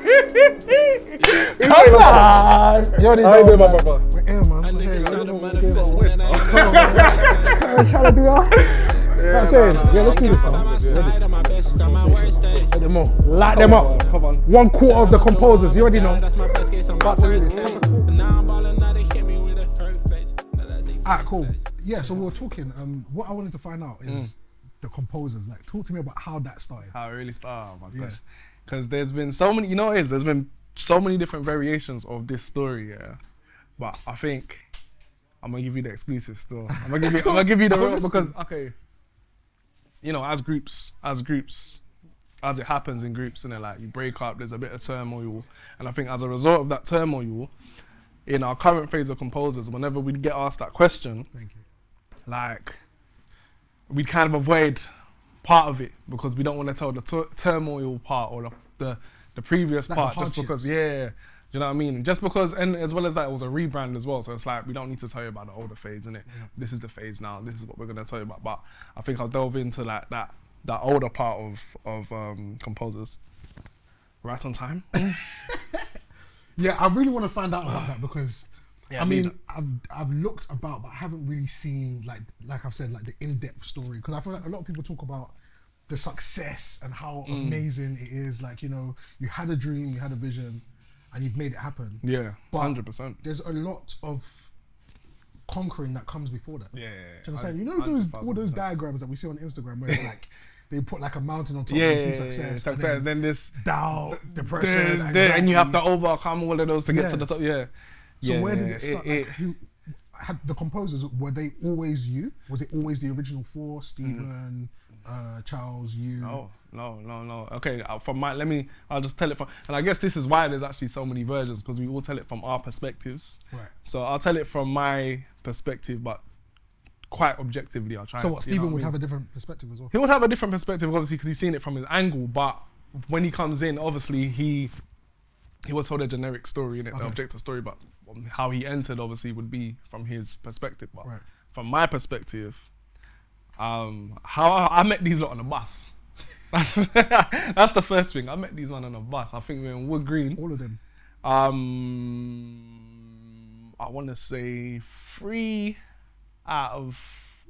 Come on! You already know, my man. brother. Yeah, man. I Hey, niggas I started don't know what manifesting we're doing. and I ain't know. I'm trying to do that. That's it. Yeah, let's do this, man. Let them all. Light them up. Come on. 1/4 of the composers. You already know. That's my best case, I'm my worst case. And now I'm balling, now they hit me with a hurt face. Alright, cool. Yeah, so we were talking. What I wanted to find out is the composers. Like, talk to me about how that started. How it really started, oh my Yeah. gosh. Because there's been so many, you know what it is? There's been so many different variations of this story, yeah. But I think I'm gonna give you the exclusive still. I'm gonna give you the real, because, okay, you know, as groups, as it happens in groups, and like you break up, there's a bit of turmoil. And I think as a result of that turmoil, in our current phase of composers, whenever we get asked that question, Thank you. like, we kind of avoid part of it because we don't want to tell the turmoil part or the previous Like part the just because, hardships. you know what I mean? Just because, and as well as that, it was a rebrand as well. So it's like, we don't need to tell you about the older phase, innit? Yeah. This is the phase now. This is what we're going to tell you about. But I think I'll delve into like that older part of composers. Right on time. Yeah, I really want to find out about that because Yeah, I me mean, I've looked about, but I haven't really seen like I've said, like the in-depth story. Because I feel like a lot of people talk about the success and how amazing it is. Like, you know, you had a dream, you had a vision, and you've made it happen. Yeah, But 100%. there's a lot of conquering that comes before that. Yeah, Do you understand? You know those all those 100%. diagrams that we see on Instagram where it's like they put like a mountain on top Yeah, and you see success, and and then this, doubt, depression, and you have anxiety. to overcome all of those to get Yeah. to the top. Yeah. So Yeah, where did yeah, it start? Like, who had the composers? Were they always you? Was it always the original four? Stephen, Charles, you. No. Okay, I'll just tell it from, and I guess this is why there's actually so many versions, because we all tell it from our perspectives. Right. So I'll tell it from my perspective, but quite objectively. I'll try. So what? you know Stephen I would mean? have a different perspective as well. He would have a different perspective, obviously, because he's seen it from his angle. But when he comes in, obviously he was told a generic story, in it, the Okay. objective story, but how he entered obviously would be from his perspective. But Right. from my perspective, how I met these lot on a bus. That's the first thing. I met these men on a bus. I think we were in Wood Green. All of them. I want to say 3 out of.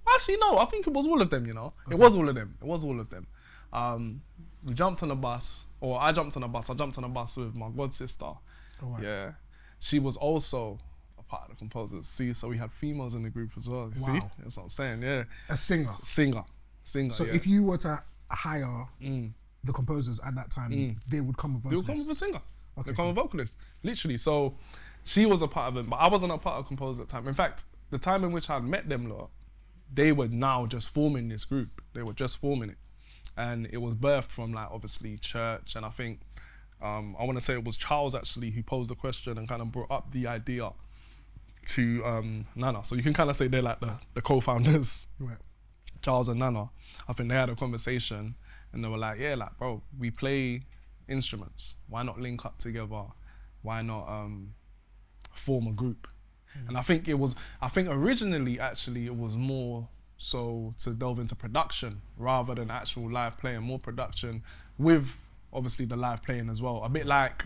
Actually, no. I think it was all of them. You know, it was all of them. We jumped on a bus, or I jumped on a bus. I jumped on a bus with my god sister. Oh, right. Yeah, she was also a part of the composers. See, so we had females in the group as well. You see, Wow. that's what I'm saying. Yeah, A singer. singer. So yeah. if you were to hire the composers at that time, they would come with They would come vocalists. with a singer. Okay, They come with vocalists, literally. So she was a part of it, but I wasn't a part of composers at the time. In fact, the time in which I'd met them lot, they were now just forming this group. They were just forming it. And it was birthed from like obviously church, and I think I want to say it was Charles actually who posed the question and kind of brought up the idea to Nana. So you can kind of say they're like the co-founders, Right. Charles and Nana. I think they had a conversation and they were like, yeah, like bro, we play instruments. Why not link up together? Why not form a group? And I think originally actually it was more so to delve into production rather than actual live playing, more production with obviously the live playing as well. A bit like,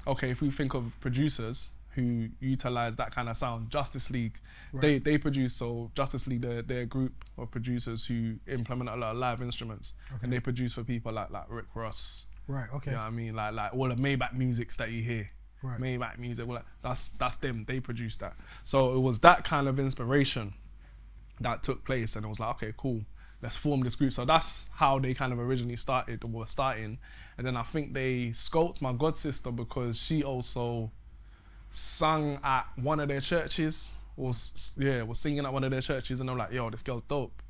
okay, if we think of producers who utilize that kind of sound, Justice League, Right. they produce, so Justice League, they're a group of producers who implement a lot of live instruments, and they produce for people like Rick Ross. Right. Okay. You know what I mean? Like all the Maybach musics that you hear. Right. Maybach music, well, that's them. They produced that. So it was that kind of inspiration that took place, and it was like, okay, cool, let's form this group. So that's how they kind of originally were starting. And then I think they scoped my god sister because she also sung at one of their churches, was singing at one of their churches, and I'm like, yo, this girl's dope.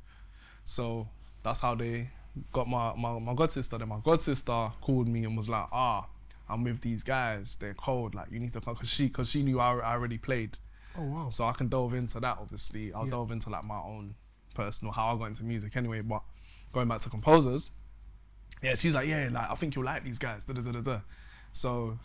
So that's how they got my god sister. Then my god sister called me and was like, I'm with these guys, they're cold, like you need to come, because she knew I already played. Oh wow. So I can delve into that, obviously. I'll delve into like my own personal, how I got into music anyway. But going back to composers, yeah, she's like, yeah, like I think you'll like these guys, So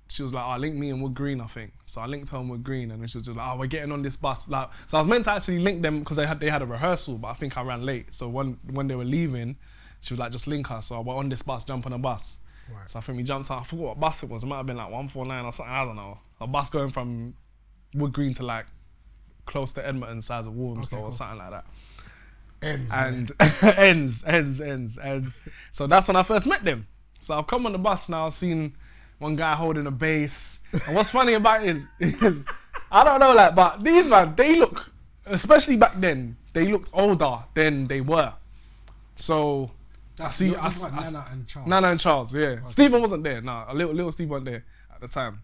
she was like, link me in Wood Green, I think. So I linked her in Wood Green, and then she was just like, we're getting on this bus. Like, so I was meant to actually link them because they had a rehearsal, but I think I ran late. So when they were leaving, she was like, just link her. So I went on this bus, jump on a bus. Right. So I think we jumped on, I forgot what bus it was. It might have been like 149 or something, I don't know. A bus going from Wood Green to like close to Edmonton, size of Walthamstow or something like that. Ends. And so that's when I first met them. So I've come on the bus now, seen one guy holding a bass. And what's funny about it is I don't know, like, but these man, they look, especially back then, they looked older than they were. So That's I Nana and Charles. Nana and Charles, yeah. Okay. Stephen wasn't there. Nah, little Steve wasn't there at the time.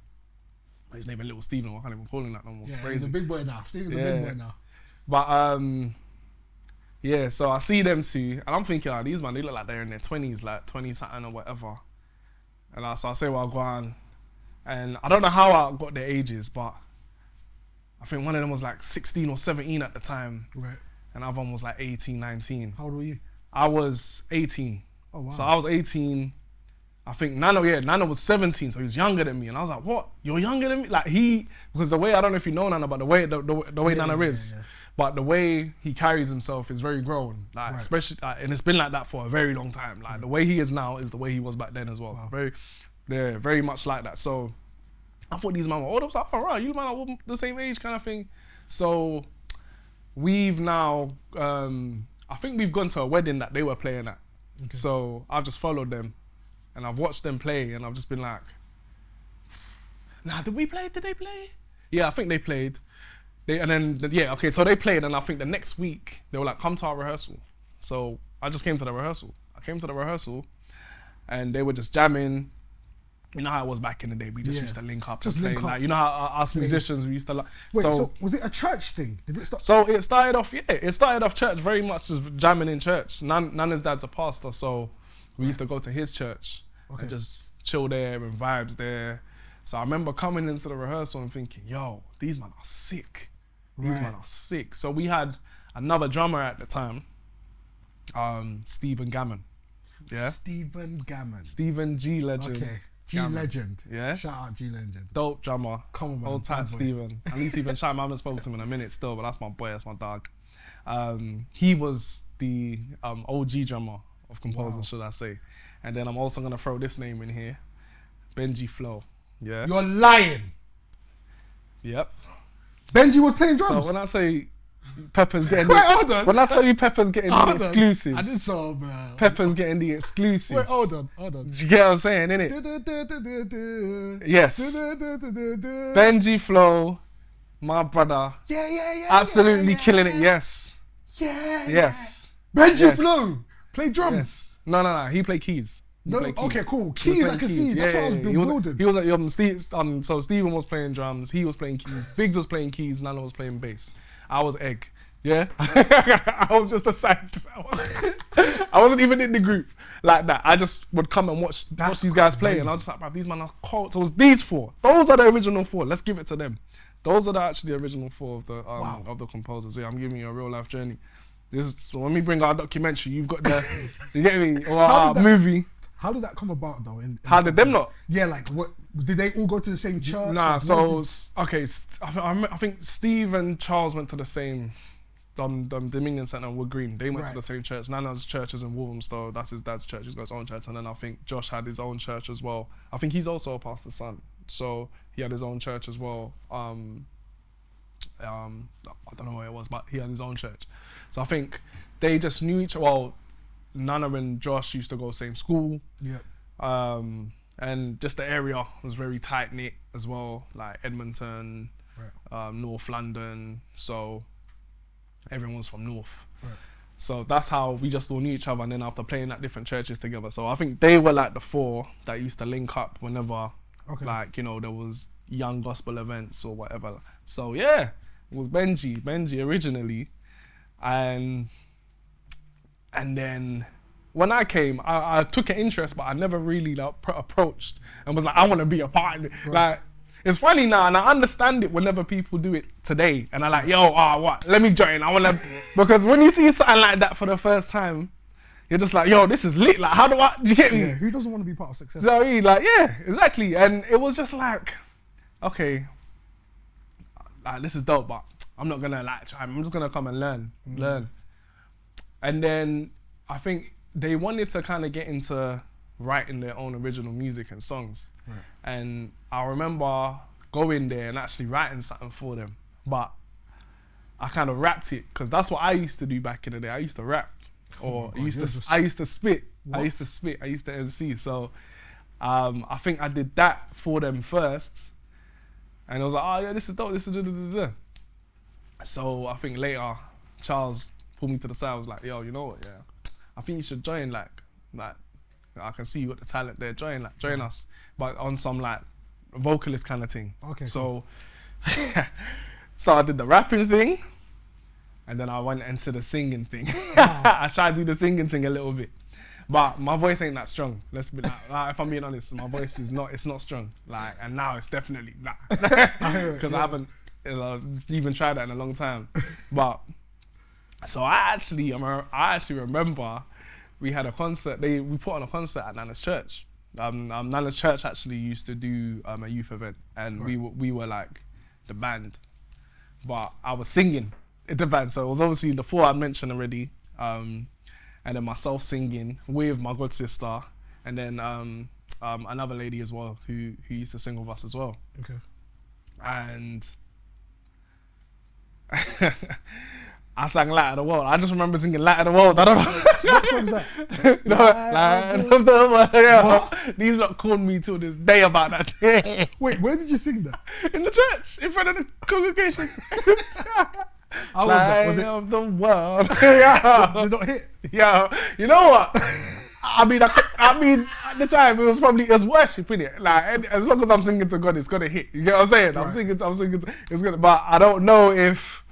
His name is Little Stephen. I can't even call him that no more. Yeah, he's a big boy now. Stephen's a big boy now. But yeah. So I see them two, and I'm thinking, oh, these man, they look like they're in their 20s, like 20 something or whatever. And so I say, well, go on. And I don't know how I got their ages, but I think one of them was like 16 or 17 at the time. Right. And the other one was like 18, 19. How old were you? I was 18. Oh, wow. So I was 18. I think Nana was 17, so he was younger than me. And I was like, what? You're younger than me? Like because the way, I don't know if you know Nana, but the way Nana is, but the way he carries himself is very grown. Like, especially, and it's been like that for a very long time. Like, the way he is now is the way he was back then as well. Wow. Very much like that. So I thought these men were old. I was like, all right, you man are the same age kind of thing. So we've now, I think we've gone to a wedding that they were playing at. Okay. So I've just followed them and I've watched them play and I've just been like, nah, did they play? Yeah, I think they played. So they played, and I think the next week they were like, come to our rehearsal. So I just came to the rehearsal. And they were just jamming. You know how it was back in the day. We just used to link up and play. Like, you know how us musicians, we used to like. Wait, so was it a church thing? Did it start? So it started off church, very much just jamming in church. Nana's dad's a pastor, so we used to go to his church and just chill there and vibes there. So I remember coming into the rehearsal and thinking, yo, these men are sick. So we had another drummer at the time, Stephen Gammon. Yeah? Stephen G Legend. Okay. G Legend. Yeah. Shout out G Legend. Dope drummer. Come on, man. Old tight Stephen. At least even shout, I haven't spoken to him in a minute still, but that's my boy, that's my dog. He was the OG drummer of Compozers, should I say. And then I'm also gonna throw this name in here. Benji Flow. Yeah. You're lying. Yep. Benji was playing drums. So when I say Pepper's getting hold on. When I tell you Pepper's getting the exclusives. I just saw, man. Pepper's getting the exclusives. Wait, hold on. Do you get what I'm saying, innit? Yes. Benji Flow, my brother. Yeah. Absolutely killing it, yes. Yes. Benji Flow. Play drums. Yes. No. He played keys. Okay, cool. Keys, I can see. That's what I was building. He was so Stephen was playing drums, he was playing keys, Biggs was playing keys, Nana was playing bass. I was egg. Yeah? I was just a side. I wasn't even in the group like that. I just would come and watch these guys play, and I was just like, bro, these man are cold. So it was these four. Those are the original four. Let's give it to them. Those are actually the original four of the Composers. Yeah, I'm giving you a real life journey. So when we bring our documentary, you've got the, you get me, or our movie. How did that come about though? How did them not? Yeah, like what? Did they all go to the same church? Nah, like, so I think Steve and Charles went to the same Dominion Centre in Wood Green. They went to the same church. Nana's church is in Walthamstow. That's his dad's church. He's got his own church. And then I think Josh had his own church as well. I think he's also a pastor's son, so he had his own church as well. I don't know where it was, but he had his own church. So I think they just knew each other. Well, Nana and Josh used to go same school. Yeah. And just the area was very tight knit as well, like Edmonton, North London. So everyone was from North. Right. So that's how we just all knew each other. And then after playing at different churches together, so I think they were like the four that used to link up whenever, like, you know, there was young gospel events or whatever. So yeah, it was Benji originally, and then when I came, I took an interest, but I never really approached and was like, I want to be a part of it. Right. Like, it's funny now, and I understand it whenever people do it today, and I'm like, yo, what? Let me join. I want to, because when you see something like that for the first time, you're just like, yo, this is lit. Like, how do you get me? Yeah, who doesn't want to be part of success? You know what I mean? Like, yeah, exactly. And it was just like, okay, like, this is dope, but I'm not gonna like try. I'm just gonna come and learn. And then I think they wanted to kind of get into writing their own original music and songs. Right. And I remember going there and actually writing something for them, but I kind of rapped it because that's what I used to do back in the day. I used to rap, or God, I used to spit. What? I used to spit. I used to MC. So I think I did that for them first, and I was like, oh yeah, this is dope. This is da-da-da-da. So I think later Charles pulled me to the side. I was like, yo, you know what? Yeah, I think you should join. Like I can see you got the talent there. Join us, but on some like vocalist kind of thing. Okay. So so I did the rapping thing, and then I went into the singing thing. I tried to do the singing thing a little bit, but my voice ain't that strong. Let's be like if I'm being honest, my voice is not. It's not strong. Like, and now it's definitely not, because I haven't even tried that in a long time. But so I actually remember we had a concert. We put on a concert at Nana's church. Nana's church actually used to do a youth event, and we were like the band, but I was singing in the band. So it was obviously the four I mentioned already, and then myself singing with my god sister, and then another lady as well who used to sing with us as well. Okay. And I sang Light of the World. I just remember singing Light of the World. I don't know. What song's that? You know, Light of the World. Yeah. What? These lot called me till this day about that. Wait, where did you sing that? In the church, in front of the congregation. How was that? Was Light it? of the World. Yeah. Did it not hit? Yeah. You know what? I mean, at the time it was worship, innit? Like, as long as I'm singing to God, it's gonna hit. You get what I'm saying? Right. I'm singing. It's gonna. But I don't know if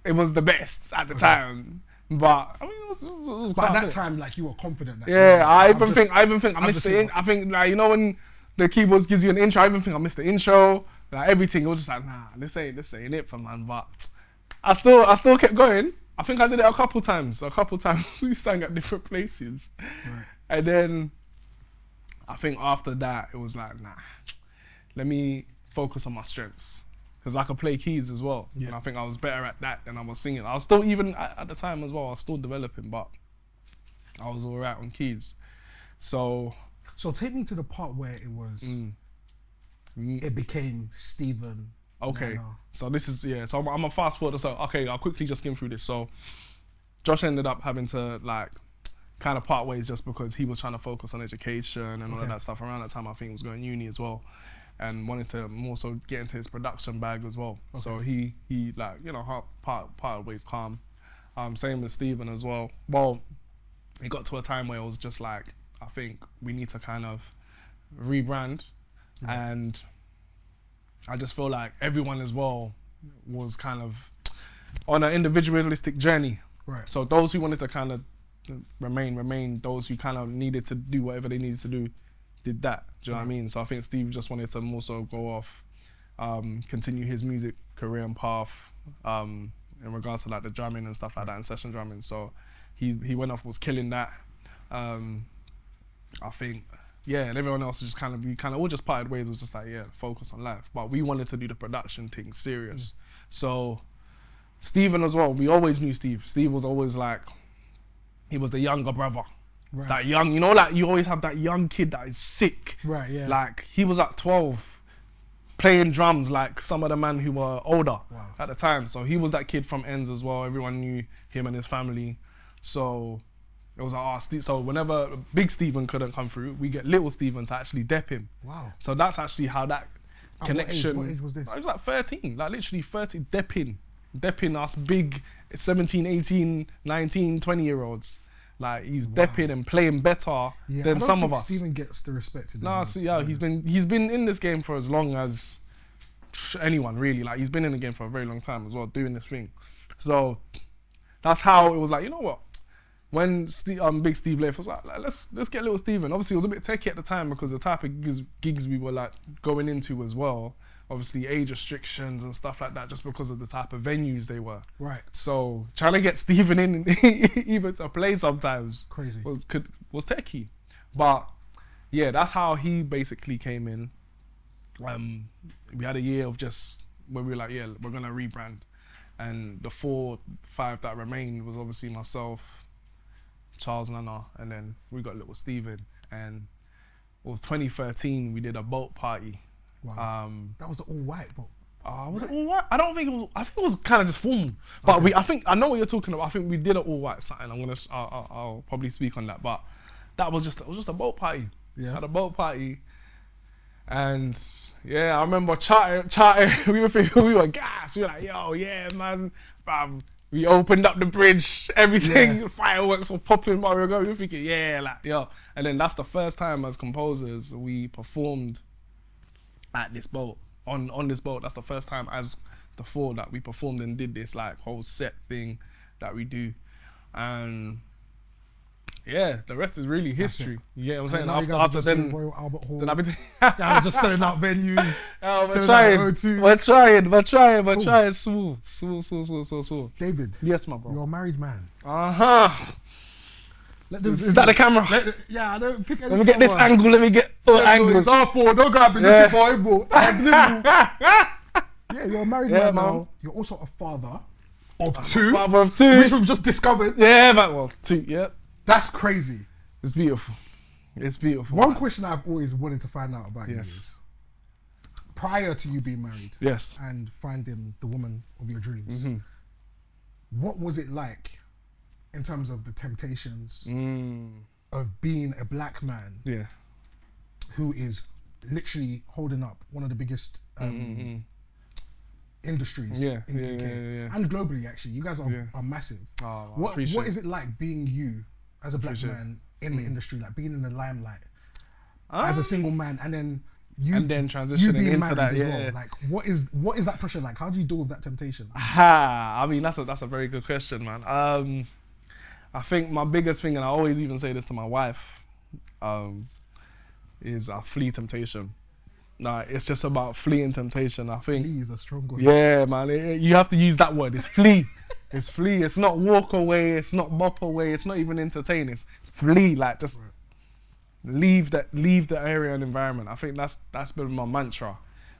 it was the best at the time. But I mean, it was But at calm, that innit? time, like, you were confident. That, Yeah, I I've even think I missed the. I think, like, you know, when the keyboards gives you an intro, I even think I missed the intro. Like, everything, it was just like, nah, this ain't it for man. But I still kept going. I think I did it a couple times. We sang at different places. Right. And then I think after that, it was like, nah, let me focus on my strengths. Because I could play keys as well. Yeah. And I think I was better at that than I was singing. I was still, even at the time as well, I was still developing, but I was all right on keys. So take me to the part where it was, it became Stephen. okay, Nana. so this is, so I'm gonna fast forward. So, okay, I'll quickly just skim through this. So Josh ended up having to, like, kind of part ways just because he was trying to focus on education and all of that stuff. Around that time, I think he was going uni as well, and wanted to more so get into his production bag as well. Okay. So he like, you know, part ways calm. Same with Stephen as well. Well, it got to a time where it was just like, I think we need to kind of rebrand, and I just feel like everyone as well was kind of on an individualistic journey. Right. So those who wanted to kind of remain. Those who kind of needed to do whatever they needed to do, did that. Do you know what I mean? So I think Steve just wanted to more so go off, continue his music career and path, in regards to like the drumming and stuff like that and session drumming. So he went off, was killing that. I think, and everyone else just we all just parted ways. It was just like, focus on life. But we wanted to do the production thing serious. So Stephen as well, we always knew Steve. Steve was always like, he was the younger brother. Right. That young, you know, like you always have that young kid that is sick. Right, yeah. Like he was at 12 playing drums like some of the men who were older at the time. So he was that kid from Ends as well. Everyone knew him and his family. So it was like, so whenever Big Stephen couldn't come through, we get Little Stephen to actually dep him. Wow. So that's actually how that connection. What age was this? I was like 13, like literally 30, depping us big 17, 18, 19, 20-year-olds. Like he's depping and playing better than some of us. Stephen gets the respect. He's been in this game for as long as anyone really. Like he's been in the game for a very long time as well, doing this thing. So that's how it was like, you know what? When Big Steve left, I was like, let's get Little Steven. Obviously, it was a bit techie at the time because the type of gigs we were like going into as well. Obviously, age restrictions and stuff like that, just because of the type of venues they were. Right. So trying to get Steven in even to play sometimes crazy was techie. But yeah, that's how he basically came in. We had a year of just where we were like, we're gonna rebrand, and the 4-5 that remained was obviously myself, Charles, Nana, and then we got Little Steven. And was 2013. We did a boat party. Wow. That was the all white boat. Was it all white? I don't think it was. I think it was kind of just formal. But I know what you're talking about. I think we did an all white something. I'll probably speak on that. But it was just a boat party. Yeah. Had a boat party. And yeah, I remember charting. We were gassed. We were like, yo, yeah, man. We opened up the bridge, everything, fireworks were popping while we were going. We were thinking, yeah, like, yo. And then that's the first time as composers we performed at this boat, on this boat. That's the first time as the four that we performed and did this like whole set thing that we do. And yeah, the rest is really history. Yeah, I'm saying after then, Royal Albert Hall. then I've been Yeah, just selling out venues. We're trying. Small. David. Yes, my bro. You're a married man. Is that the camera? I don't pick any. Let me get this angle. Let me get all angles. It's R4. Don't go out and be looking for him, bro. Yeah, you're a married man now. You're also a father of two. Father of two. Which we've just discovered. Yeah, man. Well, two. Yep. That's crazy. It's beautiful. It's beautiful. One question I've always wanted to find out about you is, prior to you being married, and finding the woman of your dreams, what was it like in terms of the temptations of being a black man who is literally holding up one of the biggest industries in the UK and globally? Actually, you guys are massive. What is it like being you as a black man in the industry, like being in the limelight as a single man, and then transitioning being into that as well? Like, what is that pressure like? How do you deal with that temptation? I mean, that's a very good question, man. I think my biggest thing, and I always even say this to my wife, is flee temptation. It's just about fleeing temptation. I think flee is a strong word. Yeah, man. You have to use that word. It's flee. It's flee. It's not walk away. It's not mop away. It's not even entertain. It's flee. Like, just leave the area and environment. I think that's been my mantra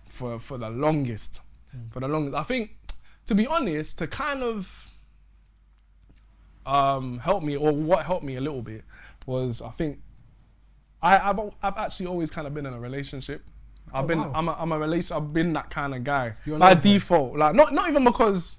for the longest. For the longest. I think, to be honest, to kind of help me, or what helped me a little bit, was I think I've actually always kind of been in a relationship. I've been that kind of guy by default. Like, not even because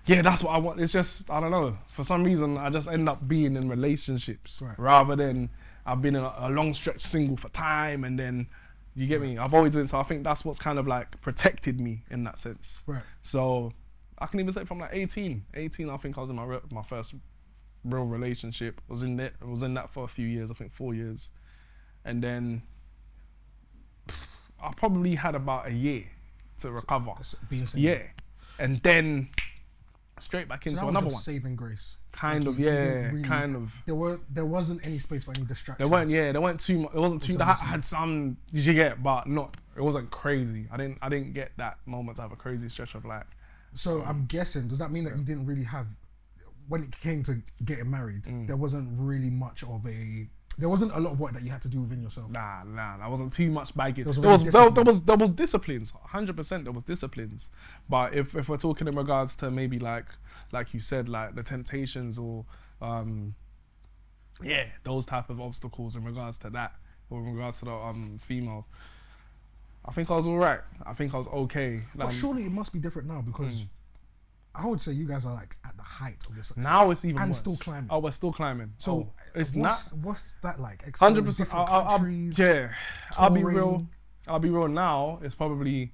that's what I want. It's just, I don't know, for some reason I just end up being in relationships rather than I've been in a long stretch single for time, and then you get me. I've always been, so I think that's what's kind of like protected me in that sense. So I can even say from like 18 I think I was in my first real relationship. I was in that for a few years, I think 4 years, and then I probably had about a year to recover. And then straight back into another one. Saving grace. Kind of. There wasn't any space for any distractions. There weren't too much. It wasn't too. I had some, you get, but not. It wasn't crazy. I didn't get that moment to have a crazy stretch of like. So I'm guessing, does that mean that you didn't really have, when it came to getting married, there wasn't really much of a. There wasn't a lot of work that you had to do within yourself. Nah, there wasn't too much baggage. There was disciplines, 100%. There was disciplines, but if we're talking in regards to maybe like you said, like the temptations or those type of obstacles in regards to that, or in regards to the females, I think I was all right. I think I was okay. But surely it must be different now, because I would say you guys are like at the height of your success. Now it's even worse. Still climbing. Oh, we're still climbing. So what's that like? 100%. I'll be real. Now it's probably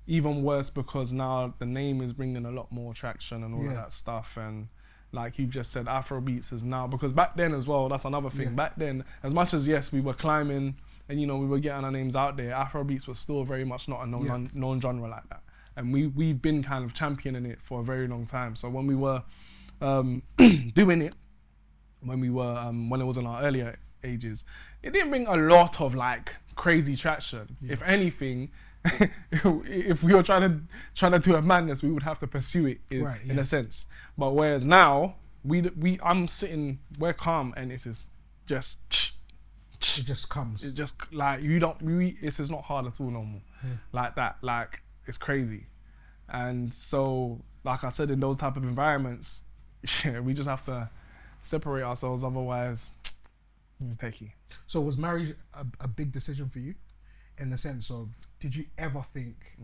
even worse, because now the name is bringing a lot more traction and all of that stuff. And like you just said, Afrobeats is now, because back then as well, that's another thing. Back then, as much as we were climbing and we were getting our names out there, Afrobeats was still very much not a known genre like that. And we've been kind of championing it for a very long time. So when we were doing it, when it was in our earlier ages, it didn't bring a lot of like crazy traction. If anything, if we were trying to do a madness, we would have to pursue it in a sense. But whereas now, I'm sitting, we're calm, and it is just. It just comes. It's just like it's just not hard at all no more. Like that. Like, it's crazy. And so, like I said, in those type of environments, we just have to separate ourselves, otherwise it's techie. So was marriage a big decision for you? In the sense of, did you ever think,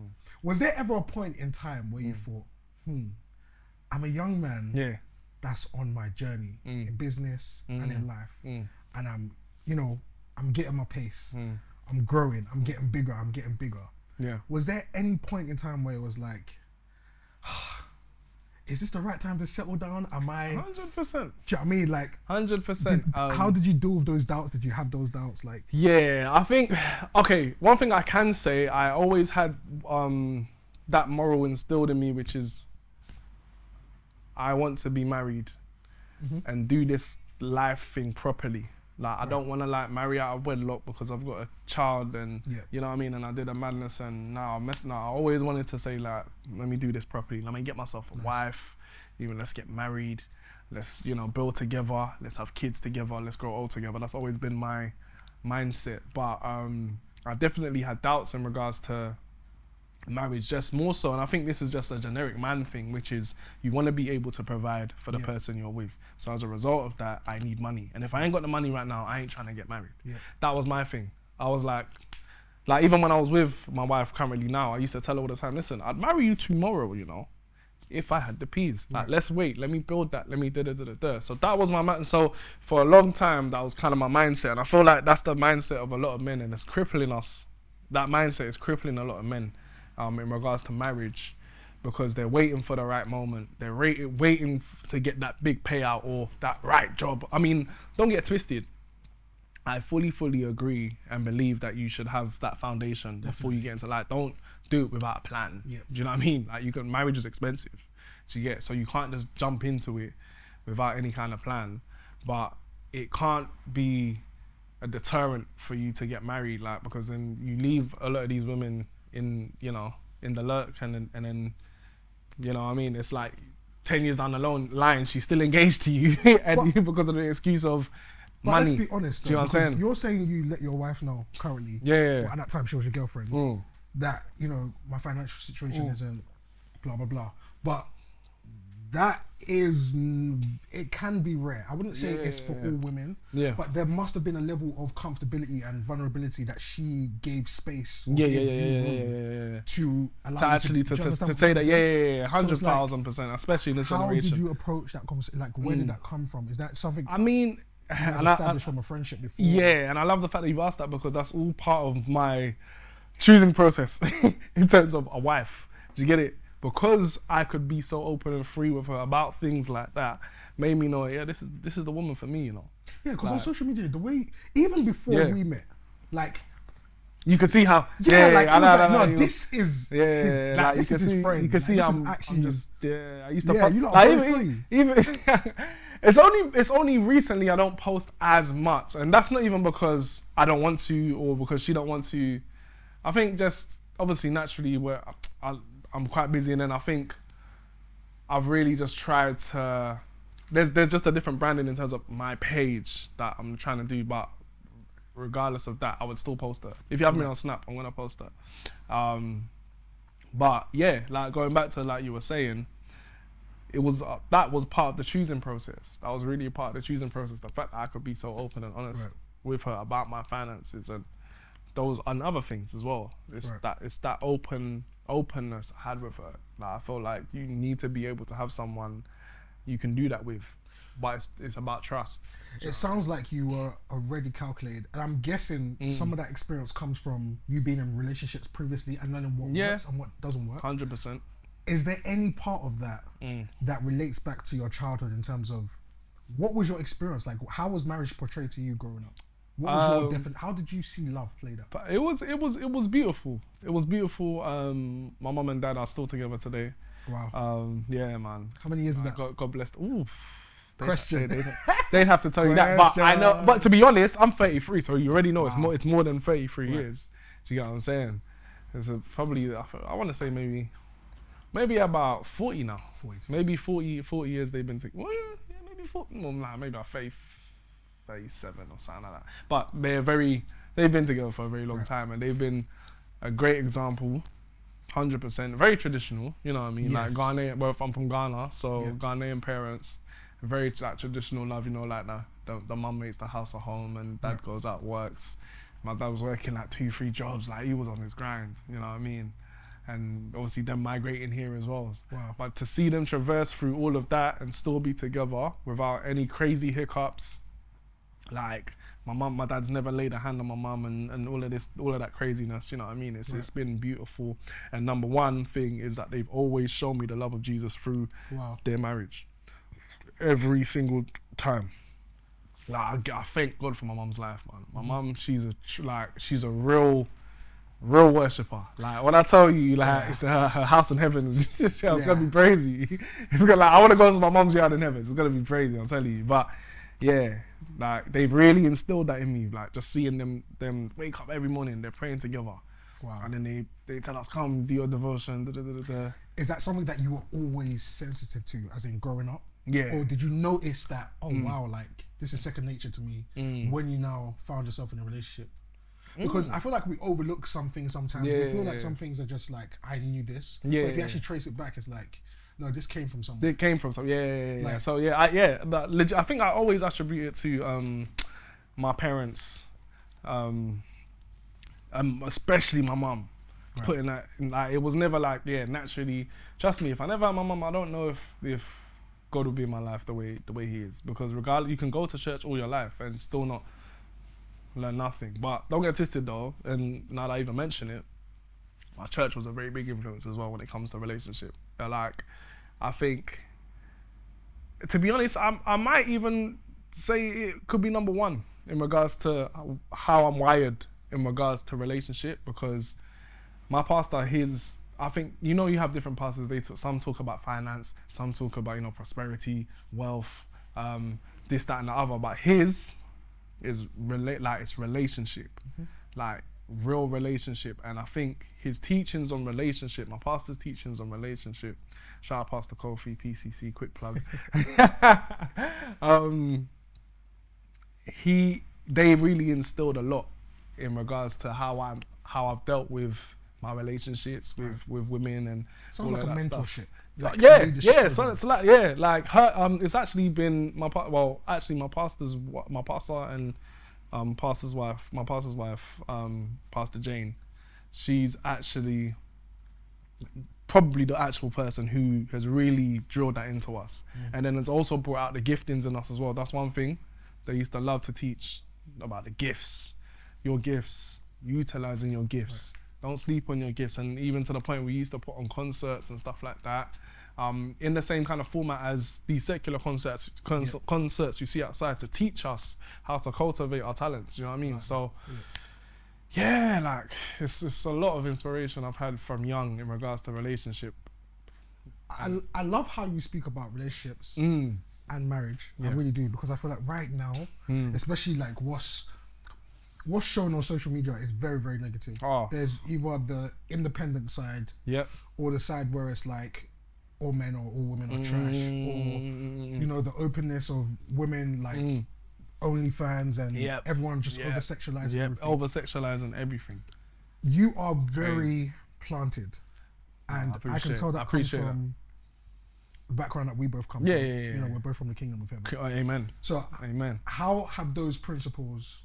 was there ever a point in time where you thought, I'm a young man that's on my journey in business and in life, and I'm, I'm getting my pace, I'm growing, I'm getting bigger. Yeah. Was there any point in time where it was like, is this the right time to settle down? Am I 100%? Do you know what I mean? Like 100%. how did you deal with those doubts? Did you have those doubts? Like, yeah, I think, okay, one thing I can say, I always had that moral instilled in me, which is I want to be married and do this life thing properly. Like, I don't want to like marry out of wedlock because I've got a child and you know what I mean, and I did a madness and now I'm messing up. I always wanted to say, like, let me do this properly. Let me get myself a wife, even let's get married, let's, build together, let's have kids together, let's grow old together. That's always been my mindset. But I definitely had doubts in regards to marriage, just more so, and I think this is just a generic man thing, which is you want to be able to provide for the person you're with. So as a result of that, I need money, and if I ain't got the money right now, I ain't trying to get married. That was my thing. I was like even when I was with my wife currently now, I used to tell her all the time, listen, I'd marry you tomorrow, if I had the peas. Like, let's wait, let me build that, let me da. So that was my mind. So for a long time, that was kind of my mindset, and I feel like that's the mindset of a lot of men, and it's crippling us. That mindset is crippling a lot of men in regards to marriage, because they're waiting for the right moment. They're waiting to get that big payout or that right job. I mean, don't get twisted. I fully agree and believe that you should have that foundation before you get into life. Don't do it without a plan. Do you know what I mean? Like, marriage is expensive. Do you get? So you can't just jump into it without any kind of plan. But it can't be a deterrent for you to get married, like, because then you leave a lot of these women in the lurk, and then you know what I mean, it's like 10 years down the line she's still engaged to you and because of the excuse of money. Let's be honest, do you know what I'm saying? You're saying you let your wife know currently, well, at that time she was your girlfriend, that my financial situation isn't blah blah blah, but that is, it can be rare. I wouldn't say it's for all women, but there must have been a level of comfortability and vulnerability that she gave space to allow to actually to say that 100,000%, especially in this generation. How did you approach that conversation? Like, where did that come from? Is that something I mean established from a friendship before? And I love the fact that you've asked that, because that's all part of my choosing process in terms of a wife. Do you get it? Because I could be so open and free with her about things like that, made me know, this is the woman for me, Yeah, because on social media, the way, even before we met, like, you can see how, this is his, like, this is his friend. You can see like, I'm actually just, I used to you lot are very free. Even it's only recently I don't post as much, and that's not even because I don't want to or because she don't want to. I think just obviously naturally I'm quite busy, and then I think I've really just tried to, there's just a different branding in terms of my page that I'm trying to do, but regardless of that, I would still post it. If you have me on Snap, I'm gonna post it. But yeah, like, going back to, like you were saying, it was that was part of the choosing process. That was really a part of the choosing process. The fact that I could be so open and honest with her about my finances and those and other things as well. It's that openness I had with her. Like, I feel like you need to be able to have someone you can do that with, but it's about trust. It sounds like you were already calculated, and I'm guessing some of that experience comes from you being in relationships previously and learning what works and what doesn't work. 100%. Is there any part of that that relates back to your childhood in terms of what was your experience like? How was marriage portrayed to you growing up? What was your how did you see love played out? But it was beautiful. It was beautiful. My mum and dad are still together today. Wow. Yeah, man. How many years is that? God bless. Ooh. Question. They'd have to tell you that, but I know. But to be honest, I'm 33, so you already know it's more than 33 years. Do you get what I'm saying? It's probably, I want to say maybe about 40 now. 40. Maybe 40 years they've been together. Well, yeah, maybe 40. No, maybe about 37 or something like that. But they've been together for a very long time, and they've been a great example. 100%, very traditional. You know what I mean? Like Ghanaian. Well, I'm from Ghana, so Ghanaian parents, very like traditional love. Like that. the mum makes the house a home and dad goes out, works. My dad was working like 2-3 jobs, like he was on his grind, you know what I mean? And obviously them migrating here as well. Wow. But to see them traverse through all of that and still be together without any crazy hiccups, like my dad's never laid a hand on my mum and all of that craziness, you know what I mean? It's been beautiful. And number one thing is that they've always shown me the love of Jesus through their marriage. Every single time. Like I thank God for my mum's life, man. My mum, she's a real worshipper. Like when I tell you, like her house in heaven is it's gonna be crazy. It's gonna, like, I want to go to my mum's yard in heaven. It's gonna be crazy, I'm telling you. But yeah, like they've really instilled that in me. Like just seeing them wake up every morning, they're praying together. Wow. And then they tell us, come do your devotion. Is that something that you were always sensitive to, as in growing up? Yeah. Or did you notice that, wow, like this is second nature to me when you now found yourself in a relationship? Because I feel like we overlook some things sometimes. We feel like some things are just like, I knew this. But if you actually trace it back, it's like, no, this came from somewhere. It came from somewhere. Yeah. Like, So I think I always attribute it to my parents, especially my mum. Right. Putting that in, like, it was never like, naturally. Trust me, if I never had my mum, I don't know if God would be in my life the way He is. Because regardless, you can go to church all your life and still not learn nothing. But don't get twisted though, and now that I even mention it, my church was a very big influence as well when it comes to relationship. Like, I think, to be honest, I might even say it could be number one in regards to how I'm wired in regards to relationship, because my pastor, I think, you have different pastors. Some talk about finance, some talk about, prosperity, wealth, this, that, and the other. But his is it's relationship, like real relationship. And I think his teachings on relationship, my pastor's teachings on relationship, shout out Pastor Kofi, PCC, quick plug. They really instilled a lot in regards to how I've dealt with my relationships with women and sounds all like a of that mentorship. Stuff. So it's like her. It's actually been my pastor and pastor's wife, Pastor Jane. She's actually probably the actual person who has really drilled that into us, and then it's also brought out the giftings in us as well. That's one thing they used to love to teach about, the gifts, your gifts, utilizing your gifts. Don't sleep on your gifts. And even to the point we used to put on concerts and stuff like that, in the same kind of format as these secular concerts you see outside, to teach us how to cultivate our talents, you know what I mean? So like it's a lot of inspiration I've had from young in regards to relationship. I love how you speak about relationships and marriage. I really do, because I feel like right now, especially like what's shown on social media is very, very negative. There's either the independent side, or the side where it's like all men or all women are trash, or the openness of women, like OnlyFans and everyone just over-sexualizing everything. Over-sexualizing everything. You are very planted, and I can tell that comes from the background that we both come from. We're both from the kingdom of heaven. Amen. So, amen. How have those principles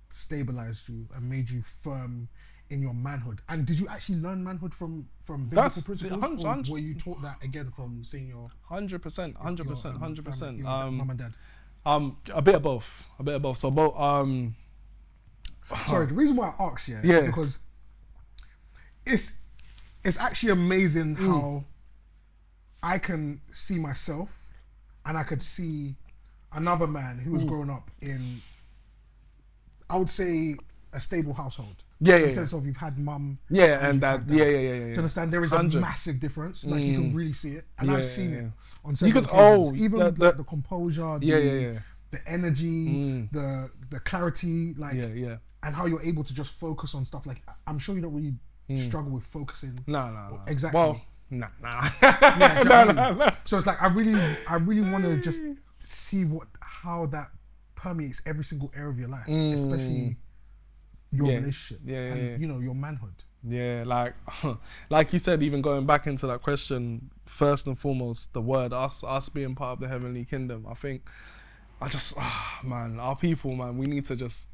stabilized you and made you firm in your manhood? And did you actually learn manhood from biblical principles, or were you taught that again from seeing your 100%, 100%, mum and dad? A bit of both. So both. Sorry, the reason why I asked is because it's actually amazing how I can see myself, and I could see another man who was growing up in, I would say, a stable household. In the sense of you've had mum and dad. Do you understand? There is 100. A massive difference. Like you can really see it, and I've seen it on several occasions. Even the composure, the energy, the clarity, like, and how you're able to just focus on stuff. Like, I'm sure you don't really struggle with focusing. No. Exactly. Well, no. No. So it's like I really want to just see how that permeates every single area of your life, especially your relationship and your manhood. Like you said, even going back into that question, first and foremost, the word us being part of the heavenly kingdom. I think man, our people, man, we need to just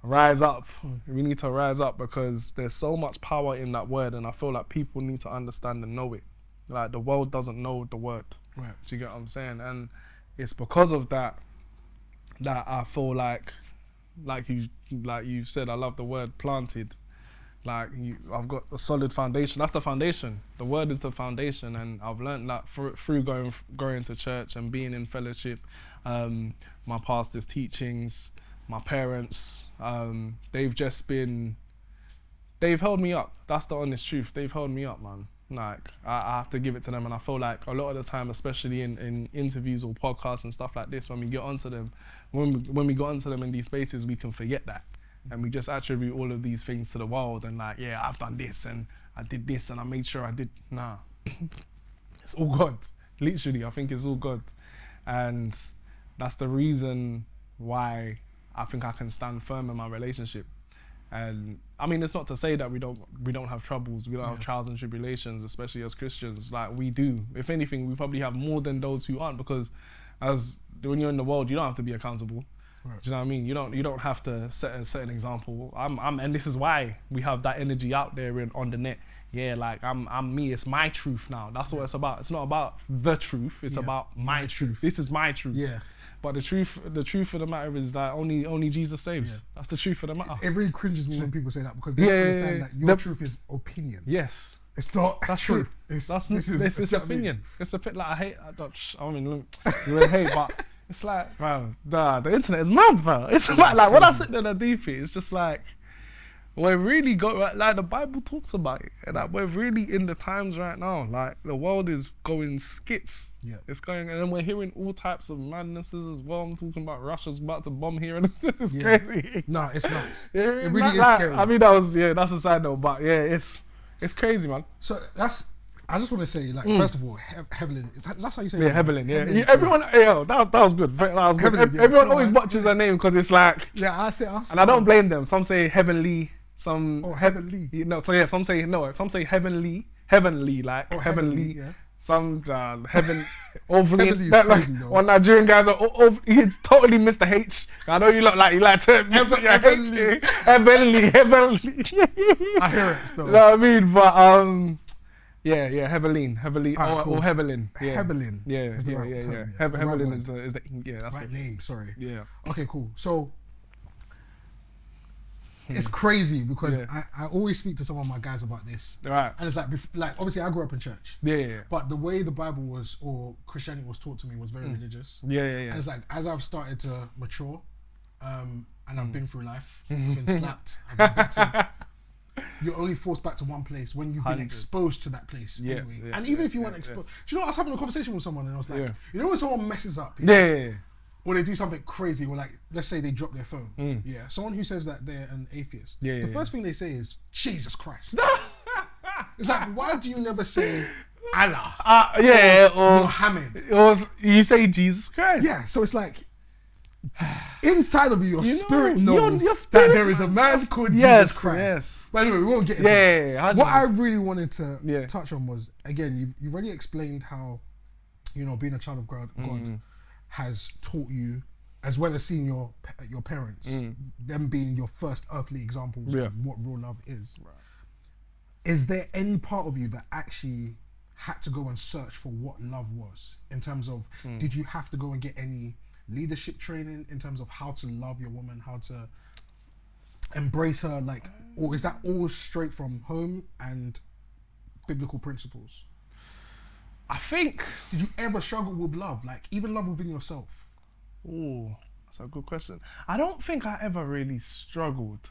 rise up. We need to rise up because there's so much power in that word, and I feel like people need to understand and know it. Like the world doesn't know the word. Right. Do you get what I'm saying? And it's because of that I feel like you said, I love the word planted. Like I've got a solid foundation. That's the foundation. The word is the foundation, and I've learned that through going to church and being in fellowship. My pastor's teachings, my parents, they've held me up. That's the honest truth. They've held me up, man. Like I have to give it to them, and I feel like a lot of the time, especially in interviews or podcasts and stuff like this, when we get onto them, when we get onto them in these spaces, we can forget that. And we just attribute all of these things to the world and like, yeah, I've done this and I did this and I made sure I did. Nah, it's all God. Literally, I think it's all God. And that's the reason why I think I can stand firm in my relationship. And I mean, it's not to say that we don't have troubles, we don't have trials and tribulations, especially as Christians. Like we do. If anything, we probably have more than those who aren't, because when you're in the world, you don't have to be accountable. Right. Do you know what I mean? You don't have to set an example. And this is why we have that energy out there on the net. Yeah, like I'm me. It's my truth now. That's what it's about. It's not about the truth. It's about my truth. This is my truth. Yeah. But the truth of the matter is that only Jesus saves. Yeah. That's the truth of the matter. It really cringes me when people say that, because they don't understand that your truth is opinion. Yes. It's not truth. It's opinion. It's a bit like I mean, you really hate, but. It's like, bro, the internet is mad, bro. It's like when I sit there and deep it, it's just like, we're really like the Bible talks about it, and like we're really in the times right now. Like the world is going skits. Yeah. It's going, and then we're hearing all types of madnesses as well. I'm talking about Russia's about to bomb here, and it's crazy. No, it's nuts. It really is scary. I mean, that's a side note, but yeah, it's crazy, man. So I just want to say, like, first of all, Hevelin, that's how you say it. Yeah, Hevelin, yeah. Everyone, that was good. That was good. Hevelin, everyone always butchers her name because it's like... Yeah, I say... And I don't blame them. Some say heavenly, some... Oh, heavenly. No, so yeah, some say heavenly, like, heavenly. Yeah. Some heaven... Heavenly is crazy, though. One Nigerian guys he's totally missed the H. I know you like to miss your Heavenly. H. Heavenly. I hear it still. You know what I mean? But... Yeah, Hevelin, cool. or Hevelin. Yeah. Hevelin. Yeah. Hevelin is the that's right name. Sorry. Yeah. Okay, cool. So it's crazy because I always speak to some of my guys about this. Right. And it's like obviously I grew up in church. Yeah. But the way the Bible or Christianity was taught to me was very religious. Yeah. And it's like as I've started to mature, and I've been through life, I've been slapped, I've been battered. You're only forced back to one place when you've been exposed to that place anyway. Yeah, and even if you weren't exposed... Do you know, I was having a conversation with someone and I was like, you know when someone messes up? Or they do something crazy, or like, let's say they drop their phone. Yeah. Someone who says that they're an atheist. The first thing they say is, Jesus Christ. It's like, why do you never say Allah? Or Muhammad? Or you say Jesus Christ. Yeah, so it's like... Inside of you, your spirit knows that there is a man called Jesus Christ. Yes. But anyway, we won't get into that. What I really wanted to touch on was, again, you've already explained how, being a child of God has taught you, as well as seeing your parents, them being your first earthly examples of what real love is. Right. Is there any part of you that actually had to go and search for what love was? In terms of, did you have to go and get any leadership training in terms of how to love your woman, how to embrace her, like, or is that all straight from home and biblical principles? I think... Did you ever struggle with love, like even love within yourself? Oh, that's a good question. I don't think I ever really struggled.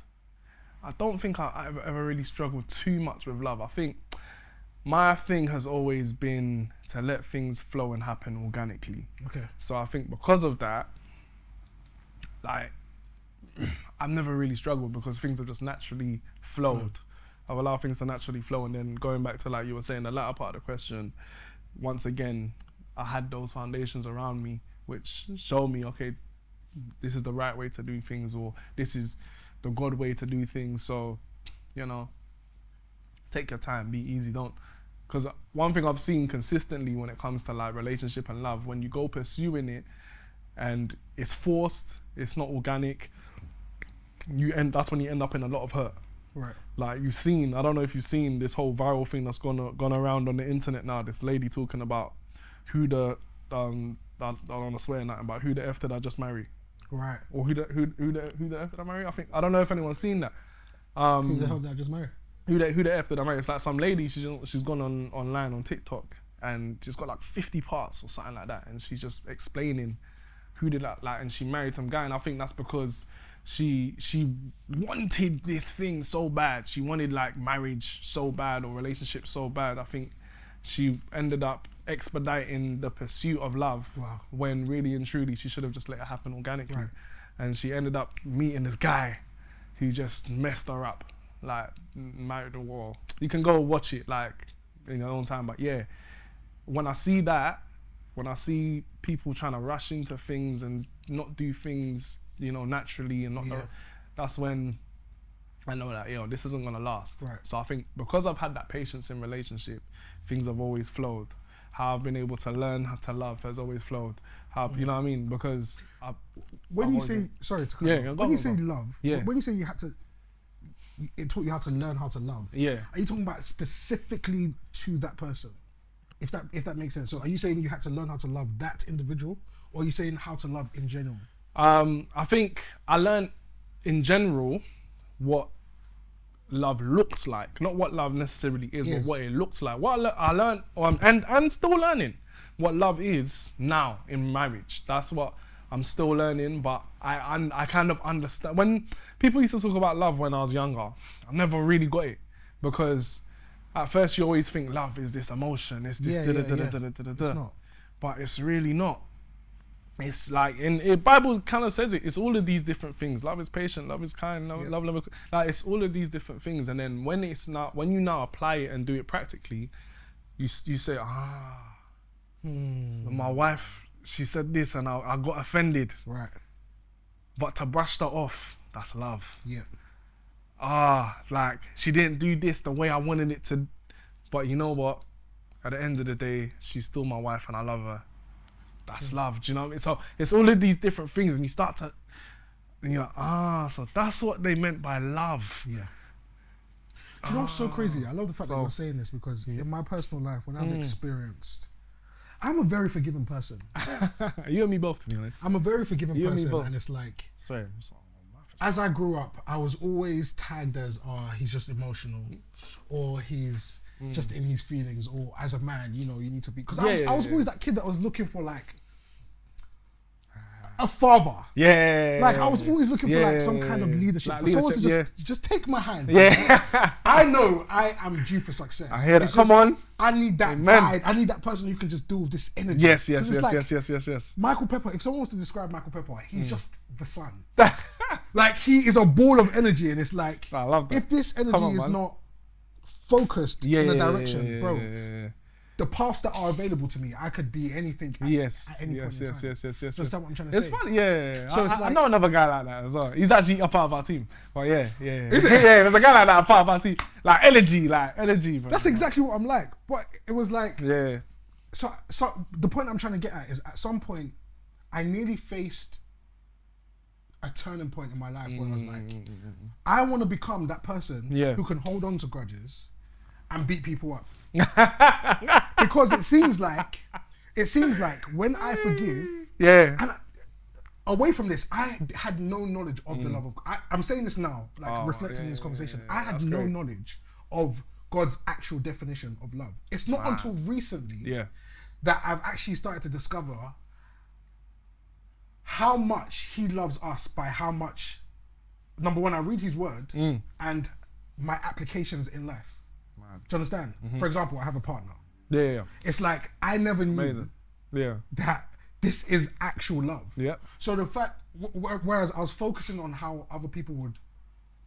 I don't think I ever really struggled too much with love. I think my thing has always been to let things flow and happen organically. Okay. So I think because of that, like, I've never really struggled because things have just naturally flowed. I've allowed things to naturally flow, and then going back to, like you were saying, the latter part of the question, once again, I had those foundations around me which showed me, okay, this is the right way to do things, or this is the God way to do things. So, take your time, be easy, don't... Because one thing I've seen consistently when it comes to like relationship and love, when you go pursuing it, and it's forced. It's not organic. That's when you end up in a lot of hurt. Right. Like I don't know if you've seen this whole viral thing that's gone around on the internet now. This lady talking about who the I don't want to swear nothing, but who the F did I just marry? Right. Or who the F did I marry? I don't know if anyone's seen that. Who the hell did I just marry? Who the F did I marry? It's like some lady. She's gone online on TikTok and she's got like 50 parts or something like that, and she's just explaining who did that. Like, and she married some guy, and I think that's because she wanted this thing so bad. She wanted like marriage so bad or relationship so bad. I think she ended up expediting the pursuit of love. Wow. When really and truly she should have just let it happen organically. Right. And she ended up meeting this guy who just messed her up, like married the wall. You can go watch it like in your own time, but yeah, when I see people trying to rush into things and not do things, naturally and not, that's when I know that, this isn't gonna last. Right. So I think because I've had that patience in relationship, things have always flowed. How I've been able to learn how to love has always flowed. You know what I mean? Because when you say love, when you say you had to, it taught you how to learn how to love. Yeah. Are you talking about specifically to that person? If that makes sense. So are you saying you had to learn how to love that individual, or are you saying how to love in general? I think I learned in general what love looks like, not what love necessarily is, but what it looks like. What I learned, and still learning what love is now in marriage. That's what I'm still learning, but I kind of understand. When people used to talk about love when I was younger, I never really got it, because at first you always think love is this emotion, it's this It's not. But it's really not. It's like in the Bible kind of says it. It's all of these different things. Love is patient. Love is kind. Love. Like it's all of these different things. And then when you now apply it and do it practically, you say, my wife, she said this and I got offended. Right. But to brush that off, that's love. Yeah. Like she didn't do this the way I wanted it to, but you know what? At the end of the day, she's still my wife and I love her. That's love, do you know what I mean? So it's all of these different things, and you start to, and you're like, so that's what they meant by love. Yeah. Do you know what's so crazy? I love the fact that you're saying this, because in my personal life, when I've experienced, I'm a very forgiving person. You and me both, to be honest. I'm a very forgiving person, and it's like, sorry. as I grew up, I was always tagged as, he's just emotional, or he's just in his feelings, or as a man, you need to be. Because I was always that kid that was looking for like a father. I was always looking for like some kind of leadership. For someone to just take my hand. I know I am due for success. I hear that. Come on. I need that guide. I need that person who can just deal with this energy. Yes. Michael Pepper, if someone wants to describe Michael Pepper, he's just the sun. Like, he is a ball of energy, and it's like, I love that. if this energy is not focused in a direction, bro, the paths that are available to me, I could be anything at any point in time. Yes. Understand what I'm trying to say? It's funny, yeah. So I know another guy like that as well. He's actually a part of our team. But yeah. Is it? Yeah, there's a guy like that, a part of our team. Like energy, bro. That's exactly what I'm like. But it was like, yeah. So the point I'm trying to get at is, at some point, I nearly faced a turning point in my life where I was like, I want to become that person who can hold on to grudges and beat people up. Because it seems like when I forgive, and away from this, I had no knowledge of the love of God. I'm saying this now, like reflecting in this conversation. I had no knowledge of God's actual definition of love. It's not until recently that I've actually started to discover how much he loves us by how much, number one, I read his word and my applications in life. Do you understand? For example, I have a partner. Yeah. It's like, I never knew that this is actual love. Yeah. So the fact, whereas I was focusing on how other people would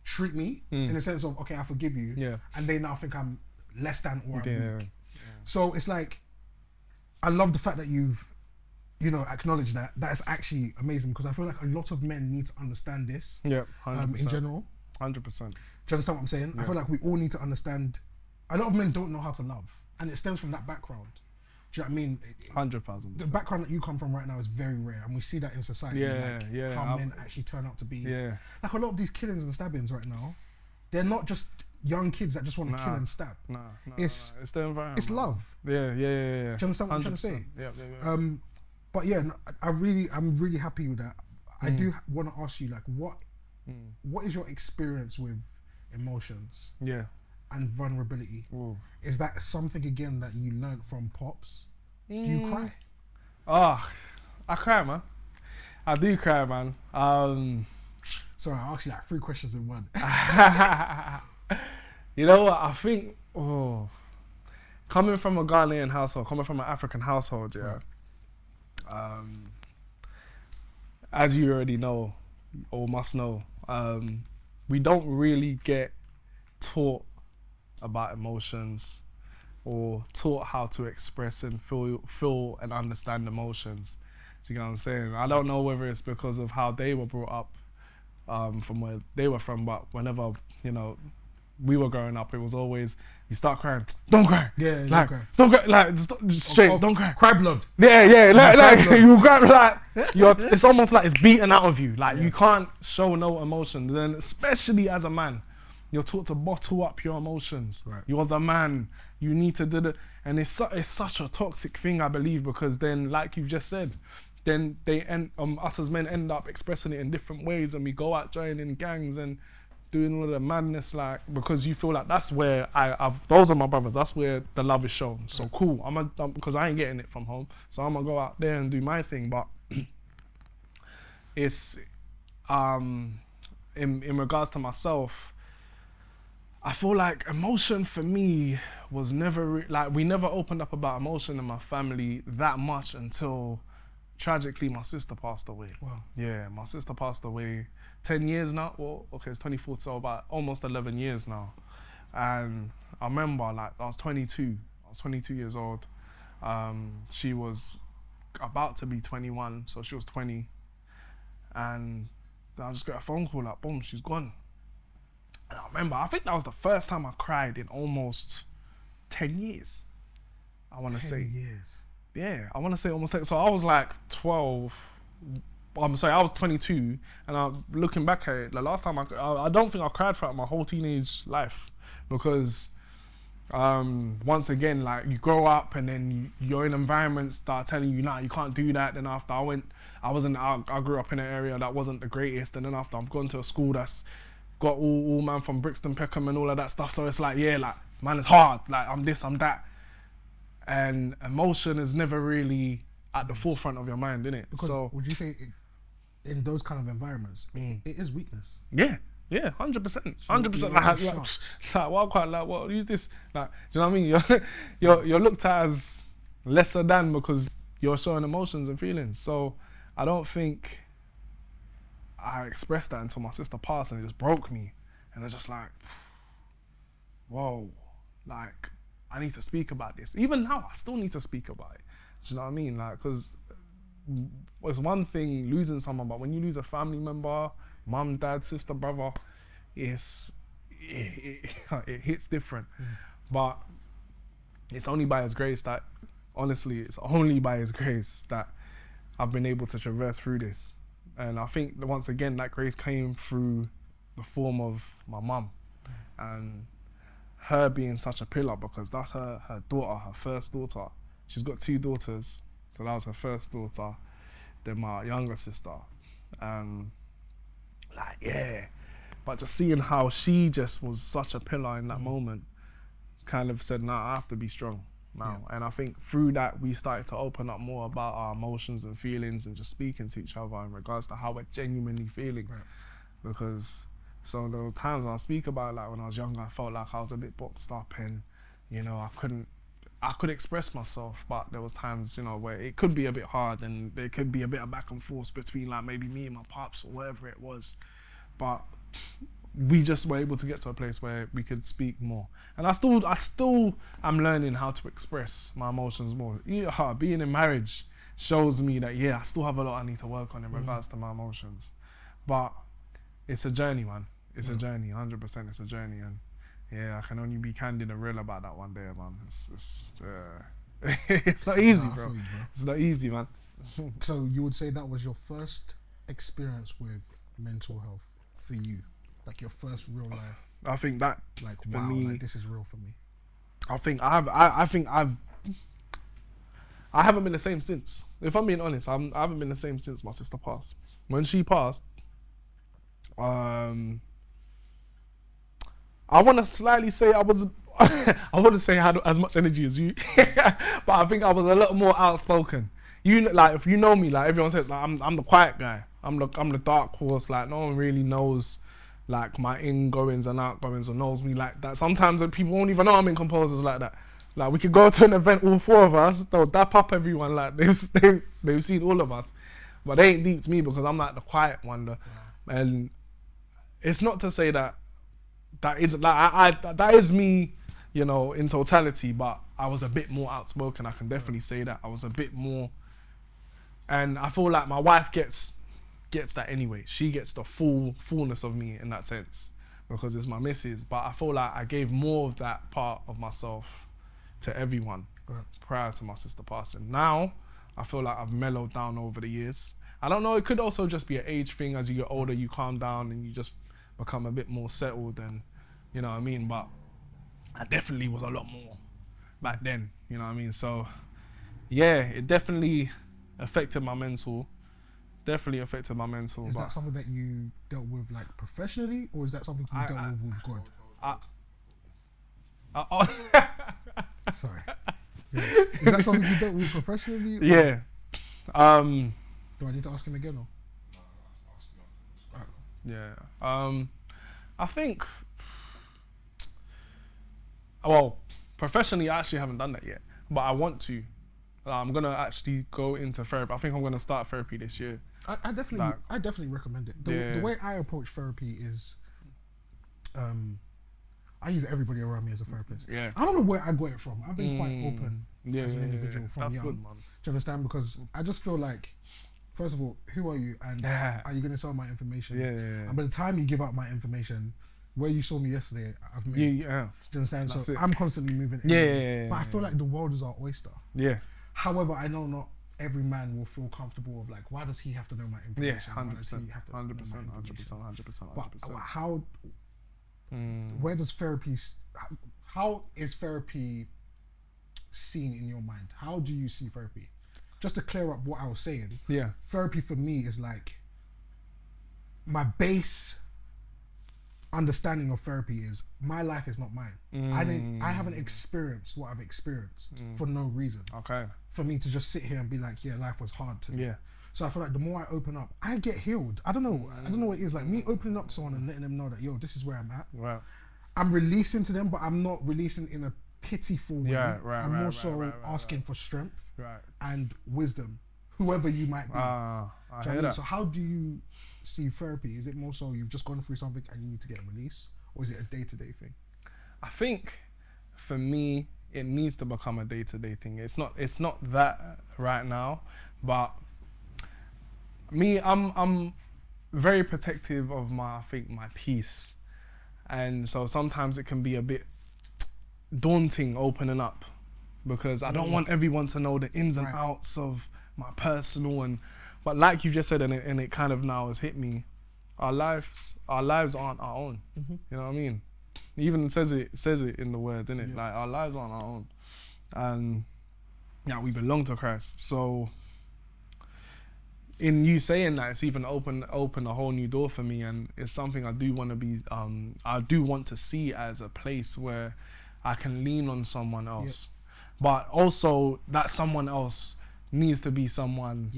treat me in the sense of, okay, I forgive you, and they now think I'm less than or I'm weak. So it's like, I love the fact that you've, acknowledged that. That's actually amazing, because I feel like a lot of men need to understand this. Yeah, 100%. In general. 100%. Do you understand what I'm saying? I feel like we all need to understand. A lot of men don't know how to love, and it stems from that background. Do you know what I mean? 100,000%. The background that you come from right now is very rare, and we see that in society. How men actually turn out to be. Yeah. Like a lot of these killings and stabbings right now, they're not just young kids that just want to kill and stab. It's the environment. It's love. Yeah. Do you understand what I'm trying to say? Yeah. But yeah, no, I'm really happy with that. I do want to ask you, like, what is your experience with emotions? Yeah. And vulnerability. Ooh. Is that something again that you learnt from Pops? Do you cry? Oh, I cry, man. I do cry, man. Sorry, I asked you like 3 questions in one. You know what? I think coming from a Ghanaian household, coming from an African household, yeah. As you already know or must know, we don't really get taught about emotions or taught how to express and feel and understand emotions. Do you know what I'm saying? I don't know whether it's because of how they were brought up, from where they were from, but whenever, you know, we were growing up, it was always, you start crying, don't cry. Yeah, like, don't cry. Don't cry, like, straight, don't cry. Cry blood. Yeah, like you grab, like, it's almost like it's beaten out of you. Like, you can't show no emotion. Then, especially as a man, you're taught to bottle up your emotions. Right. You're the man. You need to do it. And it's such a toxic thing, I believe, because then, like you've just said, then us as men end up expressing it in different ways, and we go out joining gangs and doing all the madness, like, because you feel like that's where those are my brothers. That's where the love is shown. So cool. Because I ain't getting it from home, so I'm gonna go out there and do my thing. But it's in regards to myself, I feel like emotion for me was never like, we never opened up about emotion in my family that much until tragically my sister passed away. Wow. Yeah, my sister passed away 10 years now. Well, okay, it's 24, so about almost 11 years now. And I remember, like, I was 22 years old. She was about to be 21, so she was 20. And I just got a phone call, like, boom, she's gone. And I remember, I think that was the first time I cried in almost 10 years. I want to say. 10 years. Yeah, I want to say almost 10. So I was like 12. I'm sorry, I was 22. And I'm looking back at it, the last time I don't think I cried throughout my whole teenage life. Because once again, like, you grow up and then you're in environments that are telling you, nah, you can't do that. Then after I grew up in an area that wasn't the greatest. And then after I've gone to a school that's got all man from Brixton, Peckham and all of that stuff. So it's like, yeah, like, man, it's hard. Like, I'm this, I'm that. And emotion is never really at the forefront of your mind, innit? Because so, would you say in those kind of environments, it is weakness? Yeah, 100%. 100%. Like, well, quite like, what, use this? Like, do you know what I mean? You're looked at as lesser than because you're showing emotions and feelings. So I don't think I expressed that until my sister passed, and it just broke me. And it's just like, whoa, like, I need to speak about this. Even now, I still need to speak about it. Do you know what I mean? Like, because it's one thing losing someone, but when you lose a family member, mum, dad, sister, brother, it hits different. But it's only by His grace that, honestly, it's only by His grace that I've been able to traverse through this. And I think that once again, that grace came through the form of my mum. And her being such a pillar, because that's her daughter, her first daughter. She's got 2 daughters, so that was her first daughter, then my younger sister. Like, yeah. But just seeing how she just was such a pillar in that moment kind of said, nah, I have to be strong now. Yeah. And I think through that, we started to open up more about our emotions and feelings and just speaking to each other in regards to how we're genuinely feeling. Right. Because so there were times when I speak about, like, when I was younger, I felt like I was a bit boxed up and, you know, I could express myself, but there was times, you know, where it could be a bit hard and there could be a bit of back and forth between, like, maybe me and my pops or whatever it was. But we just were able to get to a place where we could speak more. And I still am learning how to express my emotions more. Yeah, being in marriage shows me that, yeah, I still have a lot I need to work on in regards to my emotions. But it's a journey, man. It's a journey, 100% it's a journey. And yeah, I can only be candid and real about that one day, man. It's not easy, Nah, I bro. feel you, bro. It's not easy, man. So you would say that was your first experience with mental health for you, like your first real life, I think that like for wow, me, like this is real for me. I think I haven't been the same since. If I'm being honest, I haven't been the same since my sister passed. When she passed, I want to slightly say I was, I wouldn't say I had as much energy as you, but I think I was a little more outspoken. You like, if you know me, like everyone says, like I'm the quiet guy. I'm the dark horse. Like no one really knows, like my ingoings and outgoings, or knows me like that. Sometimes people won't even know I'm in Composers like that. Like we could go to an event, all four of us, they'll dap up everyone, like they've seen all of us, but they ain't deep to me because I'm like the quiet one. And it's not to say that is like that is me, you know, in totality, but I was a bit more outspoken. I can definitely say that I was a bit more, and I feel like my wife gets that anyway. She gets the fullness of me in that sense because it's my missus. But I feel like I gave more of that part of myself to everyone prior to my sister passing. Now I feel like I've mellowed down over the years. I don't know, it could also just be an age thing. As you get older, you calm down and you just become a bit more settled, and you know what I mean. But I definitely was a lot more back then, you know what I mean. So yeah, it definitely affected my mental. Is that something that you dealt with like professionally, or is that something you dealt with God? Sorry. Yeah. Is that something you dealt with professionally? Yeah. Do I need to ask him again or? Yeah. I think. Well, professionally, I actually haven't done that yet, but I want to. I'm gonna actually go into therapy. I think I'm gonna start therapy this year. I definitely recommend it. The way I approach therapy is, I use everybody around me as a therapist. Yeah. I don't know where I got it from. I've been quite open as an individual from That's young. good, man. Do you understand? Because I just feel like, first of all, who are you, and are you gonna sell my information? Yeah. And by the time you give out my information, where you saw me yesterday, I've moved. Yeah. Do you understand? That's so it. I'm constantly moving. Yeah. But I feel like the world is our oyster. Yeah. However, I know not every man will feel comfortable of like, why does he have to know my Yeah. information? 100%. 100%. But how? Where does therapy? How is therapy seen in your mind? How do you see therapy? Just to clear up what I was saying. Yeah. Therapy for me is like, my base understanding of therapy is my life is not mine. I haven't experienced what I've experienced for no reason. Okay. For me to just sit here and be like, yeah, life was hard to me. Yeah. So I feel like the more I open up, I get healed. I don't know what it is. Like me opening up to someone and letting them know that, yo, this is where I'm at. Right. I'm releasing to them, but I'm not releasing in a pitiful way. Yeah, right, I'm right, more so right, asking for strength Right. and wisdom, whoever you might be. I Do you know what I hear mean? that. So how do you see therapy? Is it more so you've just gone through something and you need to get a release, or is it a day-to-day thing? I think for me, it needs to become a day-to-day thing. It's not that right now, but me, I'm very protective of my peace, and so sometimes it can be a bit daunting opening up because I don't want everyone to know the ins and outs of my personal but like you just said, and it kind of now has hit me, our lives aren't our own. You know what I mean? It even says it in the word, innit? Like our lives aren't our own, and yeah, we belong to Christ. So in you saying that, it's even open a whole new door for me, and it's something I do want to be. I do want to see as a place where I can lean on someone else, but also that someone else needs to be someone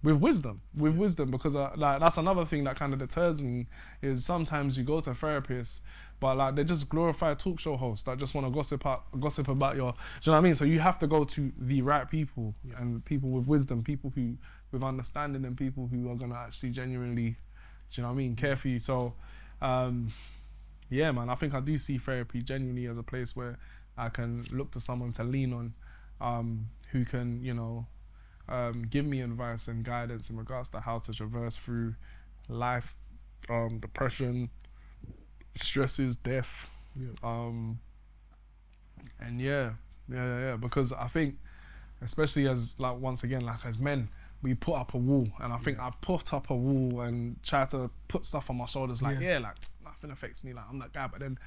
with wisdom, because like that's another thing that kind of deters me, is sometimes you go to therapists but like they're just glorified talk show hosts that just want to gossip about your, do you know what I mean? So you have to go to the right people, and people with wisdom, people who with understanding, and people who are gonna actually genuinely, do you know what I mean, care for you. So yeah, man, I think I do see therapy genuinely as a place where I can look to someone to lean on, who can, you know, give me advice and guidance in regards to how to traverse through life, depression, stresses, death, and yeah, because I think especially as like once again like as men, we put up a wall, and I think I've put up a wall and tried to put stuff on my shoulders like like nothing affects me, like I'm that guy. But then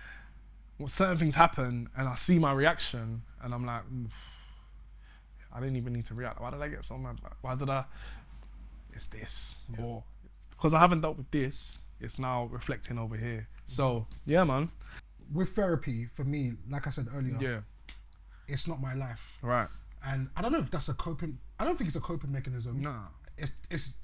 when certain things happen and I see my reaction and I'm like, I didn't even need to react. Why did I get so mad? Like, why did I? It's this, or because I haven't dealt with this, it's now reflecting over here. So yeah, man. With therapy, for me, like I said earlier, it's not my life. Right. And I don't know if that's a coping. I don't think it's a coping mechanism. Nah. It's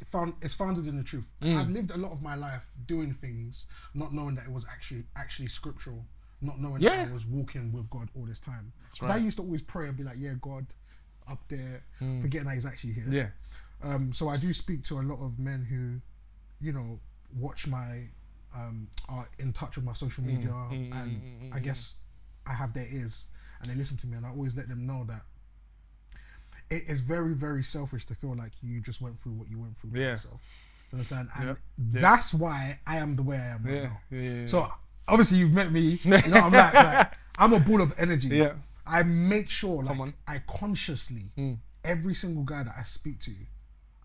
founded in the truth. I've lived a lot of my life doing things, not knowing that it was actually scriptural, not knowing that I was walking with God all this time. Because I used to always pray and be like, yeah, God, up there, forgetting that He's actually here. Yeah. So I do speak to a lot of men who, you know, watch my, are in touch with my social media, and I guess I have their ears, and they listen to me, and I always let them know that it is very, very selfish to feel like you just went through what you went through by yourself. You understand? And that's why I am the way I am right now. So obviously you've met me. You know, I'm like I'm a ball of energy. Yeah. I make sure, like, I consciously, every single guy that I speak to,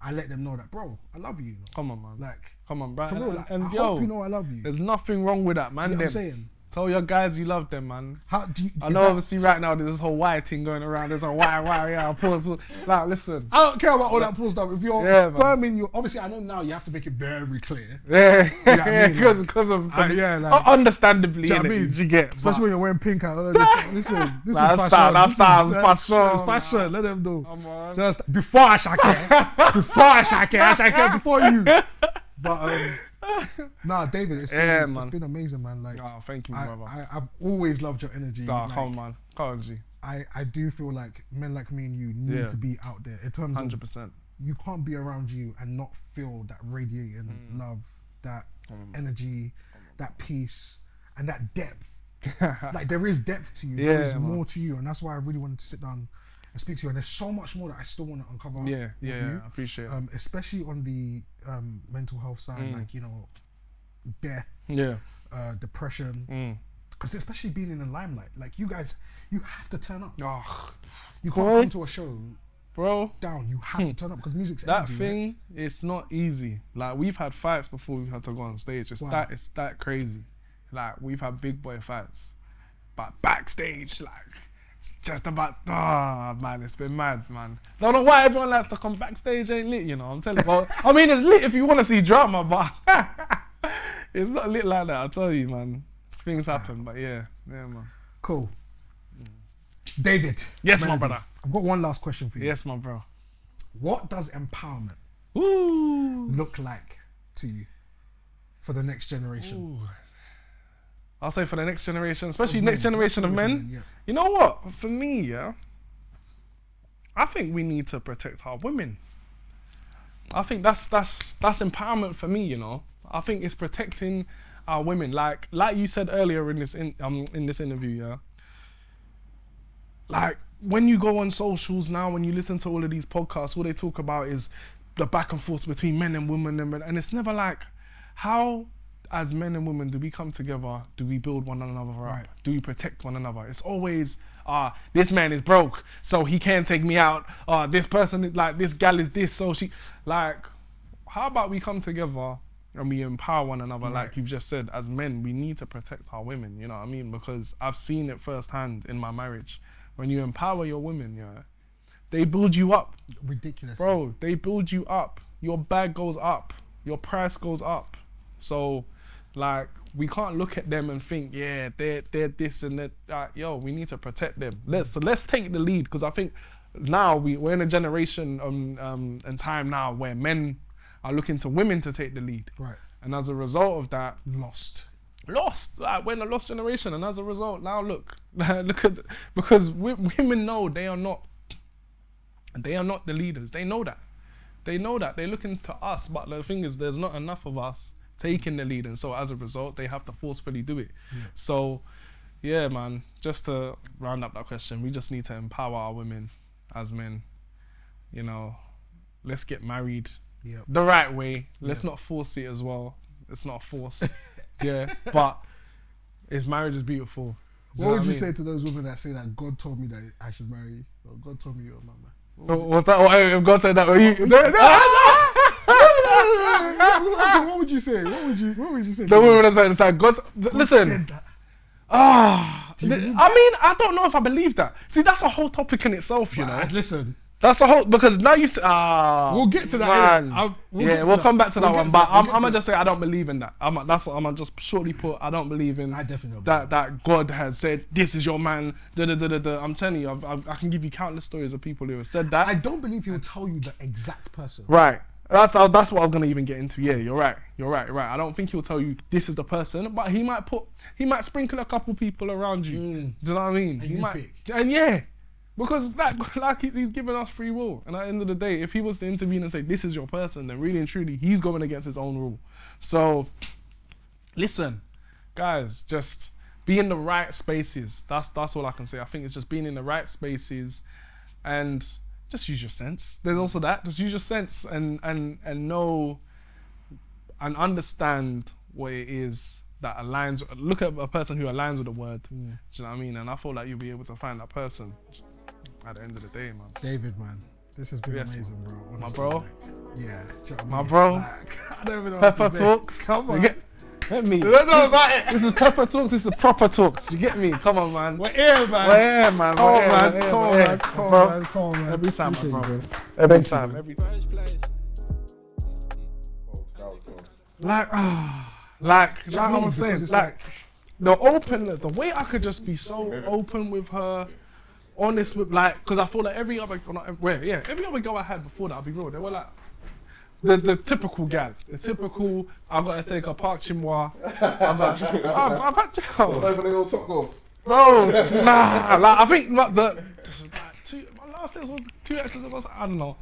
I let them know that, bro, I love you. Come on, man. Like, come on, bro. For real, like, and I hope you know I love you. There's nothing wrong with that, man. You know what I'm saying? Tell your guys you love them, man. How do you? I know, obviously, right now there's this whole why thing going around. There's a why, pause. Like, listen. I don't care about all that pause stuff. If you're firm in your, obviously, I know now you have to make it very clear. Yeah, you know what I mean? Because of like, understandably, do you know what I mean? You get, especially when you're wearing pink. Listen, this is fashion. That's fashion. It's fashion. Let them know. Just before I shake before you. But nah, David, it's been amazing, man. Like, thank you, brother. I've always loved your energy. Like, come on, man. Come on, G. I do feel like men like me and you need to be out there in terms 100%. Of you can't be around you and not feel that radiating love, that energy, that peace, and that depth. Like, there is depth to you. There is more to you, and that's why I really wanted to sit down and speak to you. And there's so much more that I still want to uncover. Yeah, I appreciate it. Especially on the mental health side, like, you know, death, depression. Because especially being in the limelight, like, you guys, you have to turn up. You can't come to a show, bro, down. You have to turn up because music's that energy, thing. Right? It's not easy. Like, we've had fights before we've had to go on stage. It's that crazy. Like, we've had big boy fights, but backstage, like, it's just about, man, it's been mad, man. So I don't know why everyone likes to come backstage ain't lit, you know, I'm telling you. Well, I mean, it's lit if you want to see drama, but it's not lit like that, I tell you, man. Things happen, but yeah, man. Cool. David. Yes, Melodee, my brother. I've got one last question for you. Yes, my bro. What does empowerment look like to you for the next generation? I'll say for the next generation, especially next generation of men. You know what? For me, I think we need to protect our women. I think that's empowerment for me. You know, I think it's protecting our women. Like you said earlier in this interview, like, when you go on socials now, when you listen to all of these podcasts, all they talk about is the back and forth between men and women, and it's never like, how, as men and women, do we come together? Do we build one another up? Do we protect one another? It's always, this man is broke, so he can't take me out. This person is like, this gal is this, so she, like, how about we come together and we empower one another? Like you've just said, as men, we need to protect our women, you know what I mean? Because I've seen it firsthand in my marriage. When you empower your women, they build you up. Ridiculous. Bro, they build you up. Your bag goes up. Your price goes up. So, like, we can't look at them and think, they're this and that. We need to protect them. Let's take the lead, because I think now we're in a generation and time now where men are looking to women to take the lead. Right. And as a result of that, lost. Like, we're in a lost generation, and as a result, now look at, because women know they are not the leaders. They know that. They're looking to us, but the thing is, there's not enough of us taking the lead, and so as a result, they have to forcefully do it. So, yeah, man, just to round up that question, we just need to empower our women as men. You know, let's get married the right way. Let's not force it as well. It's not a force. But marriage is beautiful. What would you say to those women that say that God told me that I should marry you, or God told me you're a man? What's that? Oh, God said that. Were you? What would you say? What would you say? The woman that said it's like God. Listen. Said that. I don't know if I believe that. See, that's a whole topic in itself, you know. Listen, That's a whole, because now you say, we'll get to that. Man. We'll come back to that one. But I'm gonna just say I don't believe in that. I'm gonna just shortly put, I don't believe in I definitely don't that God has said this is your man. I'm telling you, I can give you countless stories of people who have said that. I don't believe he'll tell you the exact person. Right. That's what I was gonna even get into. Yeah, you're right. I don't think he'll tell you this is the person, but he might sprinkle a couple people around you. Do you know what I mean? And you pick. And yeah, because like he's giving us free will. And at the end of the day, if he was to intervene and say this is your person, then really and truly he's going against his own rule. So listen, guys, just be in the right spaces. That's all I can say. I think it's just being in the right spaces and just use your sense. There's also that. Just use your sense and know and understand what it is that aligns. Look at a person who aligns with the word. Do you know what I mean? And I feel like you'll be able to find that person at the end of the day, man. David, man, this has been amazing, bro. Honestly, my bro. Like, yeah. Do you know what I My mean? bro. Like, I don't even know Pepper what to say. talks. Come on. Let me. I don't know about it. This is Pepper talks. This is proper talks. You get me? Come on, man. We're here, man. We're here, man. Come on, We're man. here, Come on, we're here. man. Come Bro. on, man. Come on, man. Every time, Appreciate bro. you, Every time. Every time. First place. Like I was saying, It's like the way I could just be so open with her, honest with, like, because I feel like every other girl I had before that, I'll be real, they were like the typical gal, I've got to take a Park Chimois, I've had Not even a little top golf. bro, nah, like I think like my last days was 2 exes, I don't know,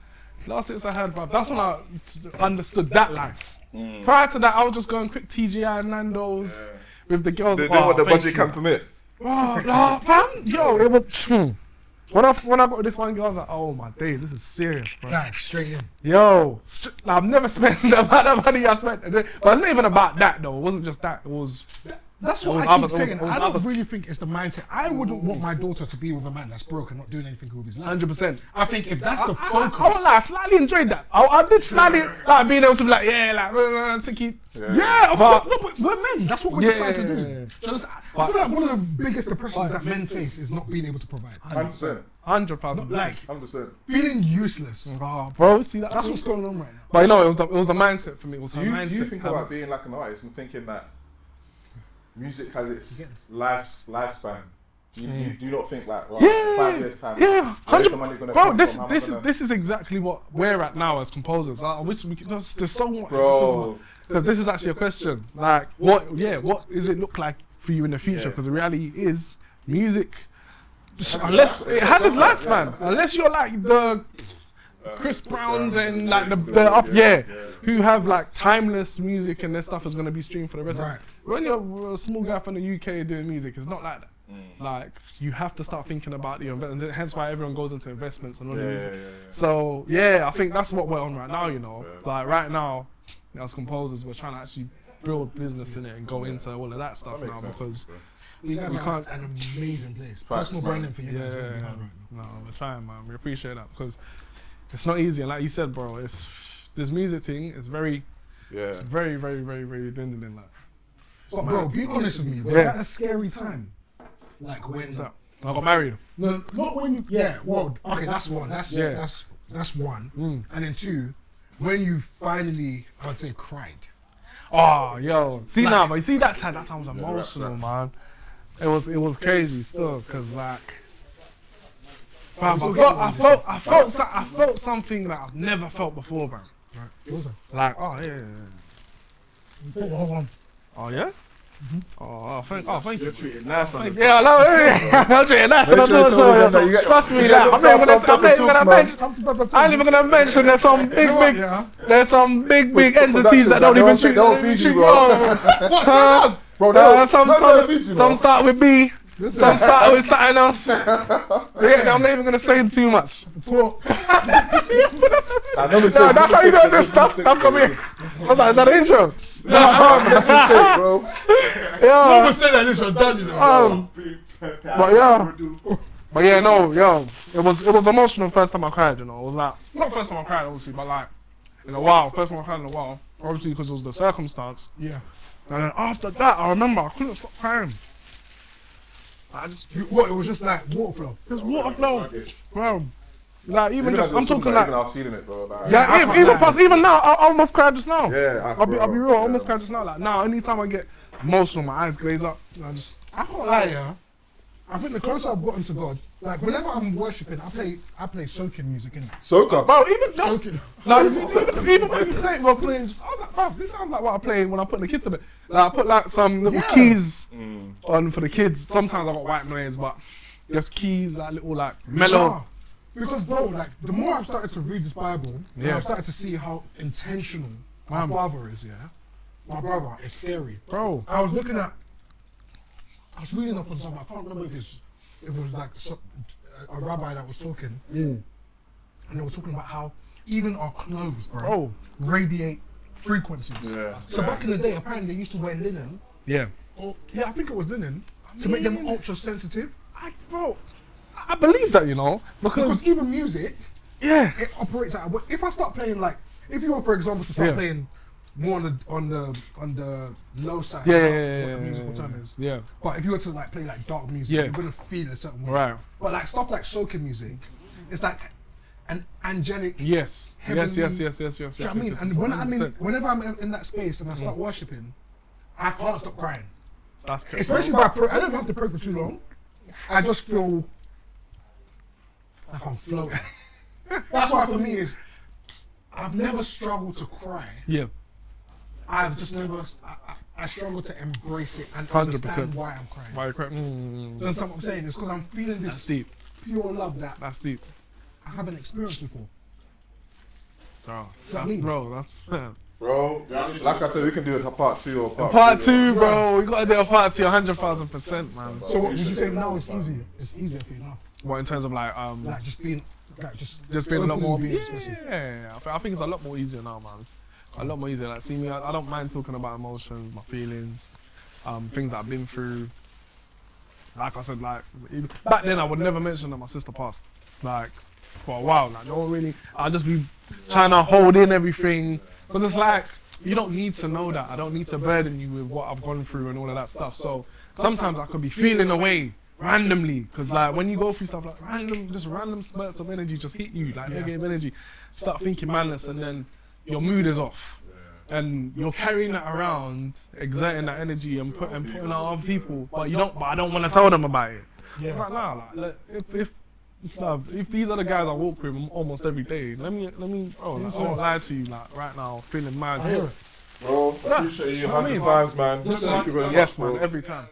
last days I had, but that's when I understood that life. Prior to that, I was just going quick TGI and Nando's with the girls. They know what the budget can permit. Oh, fam, yo, it was. When I got this one girl, I was like, oh my days, this is serious, bro. Like, straight in. Yo, I've never spent the amount of money I spent. But it's not even about that though. It wasn't just that. It was. That's what I keep saying. I don't really think it's the mindset. I wouldn't want my daughter to be with a man that's broke and not doing anything with his life. 100%. I think if that's the focus. I won't lie, I slightly enjoyed that. I did slightly like being able to be like, yeah, like to keep. Yeah, of course. No, but we're men. That's what we decide to do. Yeah. So I feel like one of the biggest depressions that men face is not being able to provide. 100%. 100%. Like 100%. feeling useless. Oh, bro, see that? That's what's going on right now. But you know, it was the mindset for me. It was her Do mindset. you think about being like an artist and thinking that music has its lifespan? Do you not think like, well, 5 years time? Yeah, where's the money gonna 100%. Bro, come from? How am I gonna- this is exactly what we're at now as composers. I wish we could just, there's so much. Bro. Because this is actually a question. Like, what does it look like for you in the future? Because the reality is, music, unless it has its lifespan, unless you're like the Chris Browns and like who have like timeless music and their stuff is gonna be streamed for the rest. Right. When you're a small guy from the UK doing music, it's not like that. Like you have to start thinking about the investment. Hence why everyone goes into investments and all that. So I think that's what we're on right now. You know, like right now, as composers, we're trying to actually build business in it and go into all of that stuff now because You guys we are can't. an amazing place. Personal branding for you guys. Will be hard right now. No, we're trying, man. We appreciate that because it's not easy. And like you said, bro, it's this music thing is very, it's very, very, very, very dwindling. Like, But bro, be honest with me. Was Yeah. that a scary time? Like when? what's up? I got married. No, not when you. Yeah. Well, okay, that's one. That's one. And then 2, when you finally, I would say, cried. Oh, yo, see Like- now, but you see that time was emotional, man. It was crazy still, cause like, bruv, I felt something that I've never felt before, man. It was Like, oh yeah. Oh yeah. Oh, thank you. You're treating nice on Yeah, I know. I'm treating nice. And I'm Make sure doing so. it's all you got. Trust me, You like, got I'm not even top gonna talks, mention. Come to Pepper I ain't even gonna mention. There's some big entities that don't even treat. Don't feed you, bro. What's that? Bro, Some start with B. Some start with something else. Yeah, I'm not even gonna say too much. That's how you know this stuff. That's coming. What's that? Is that the intro? That's the mistake, bro. Yeah. Someone said that this was done, you know. But yeah. But yeah, no, yo, it was emotional first time I cried, you know. It was like, not first time I cried, obviously, but like, in a while, first time I cried in a while, obviously because it was the circumstance. Yeah. And then after that, I remember I couldn't stop crying. I just, What? It was just like water flow. there's water flow, bro. Like even Even just, as I'm it was talking like, like, I was feeling it, bro. Like, yeah, I can't even lie. past, even now, I almost cried just now. yeah, I'll be real, I almost cried just now. Like now, anytime I get emotional, my eyes glaze up. I just, I can't lie, yeah. I think the closer I've gotten to God, like whenever I'm worshiping, I play soaking music in it. Soca. bro, even no, Soaking. like even when you play, we're playing. Just I was like, bro, this sounds like what I play when I put the kids to bed. Like I put like some little Yeah. keys on for the kids. Sometimes I got white noise, but just keys, like little like mellow. Nah. Because bro, like the more I've started to read this Bible, Yeah. I've started to see how intentional my father is. Yeah, my brother is scary. Bro, I was reading up on something. I can't remember if it was like a rabbi that was talking, and they were talking about how even our clothes, bro, radiate frequencies. Yeah. So back in the day, apparently they used to wear linen, yeah, or yeah, I think it was linen, to make them ultra sensitive. bro, I believe that, you know, because Because even music, yeah, it operates at. If I start playing like, if you were, for example, to start Yeah. playing more on the low side, Yeah, I don't yeah, know yeah, what the yeah, musical yeah, term is. yeah, But if you were to like play like dark music, Yeah. you're gonna feel a certain way. right, But like stuff like soca music, it's like an angelic. yes, yes, Heavenly- yes. Do you know what I mean? And when I'm in, whenever I'm in that space and I start worshiping, I can't stop crying. that's crazy. Especially if I pray. I don't have to pray for too long. I just feel like I'm floating. That's why for me is, I've never struggled to cry. Yeah, I've just never. I struggle to embrace it and 100%. understand why I'm crying. why you cry? Do you understand what I'm saying? It's because I'm feeling That's this deep. pure love that That's deep. I haven't experienced before. Bro, That's me. bro, that's Bro, like I said, we can do a part 2 or part three, two, bro. We gotta do a part 2, 100,000%, man. So what would you say now is easier? It's easier for you now. What in terms of like Like just being, like just being a lot openly more. being expressive. Yeah, I think it's a lot more easier now, man. A lot more easier. Like, see me, I don't mind talking about emotions, my feelings, things that I've been through. Like I said, like even, back then I would never mention that my sister passed. Like for a while, like no one really. I'll just be trying to hold in everything because it's like you don't need to know that. I don't need to burden you with what I've gone through and all of that stuff. So sometimes I could be feeling away randomly because like when you go through stuff like random spurts of energy just hit you like negative energy, start thinking madness and then your mood is off and you're carrying that around, exerting that energy and putting out other people, but I don't want to tell them about it. It's like nah, like if these are the guys I walk with almost every day, let me bro, like, I won't lie to you, like right now feeling mad. Bro, appreciate you You know what I mean? 100 times, man. Thank you very much, Yes, bro. man, every time.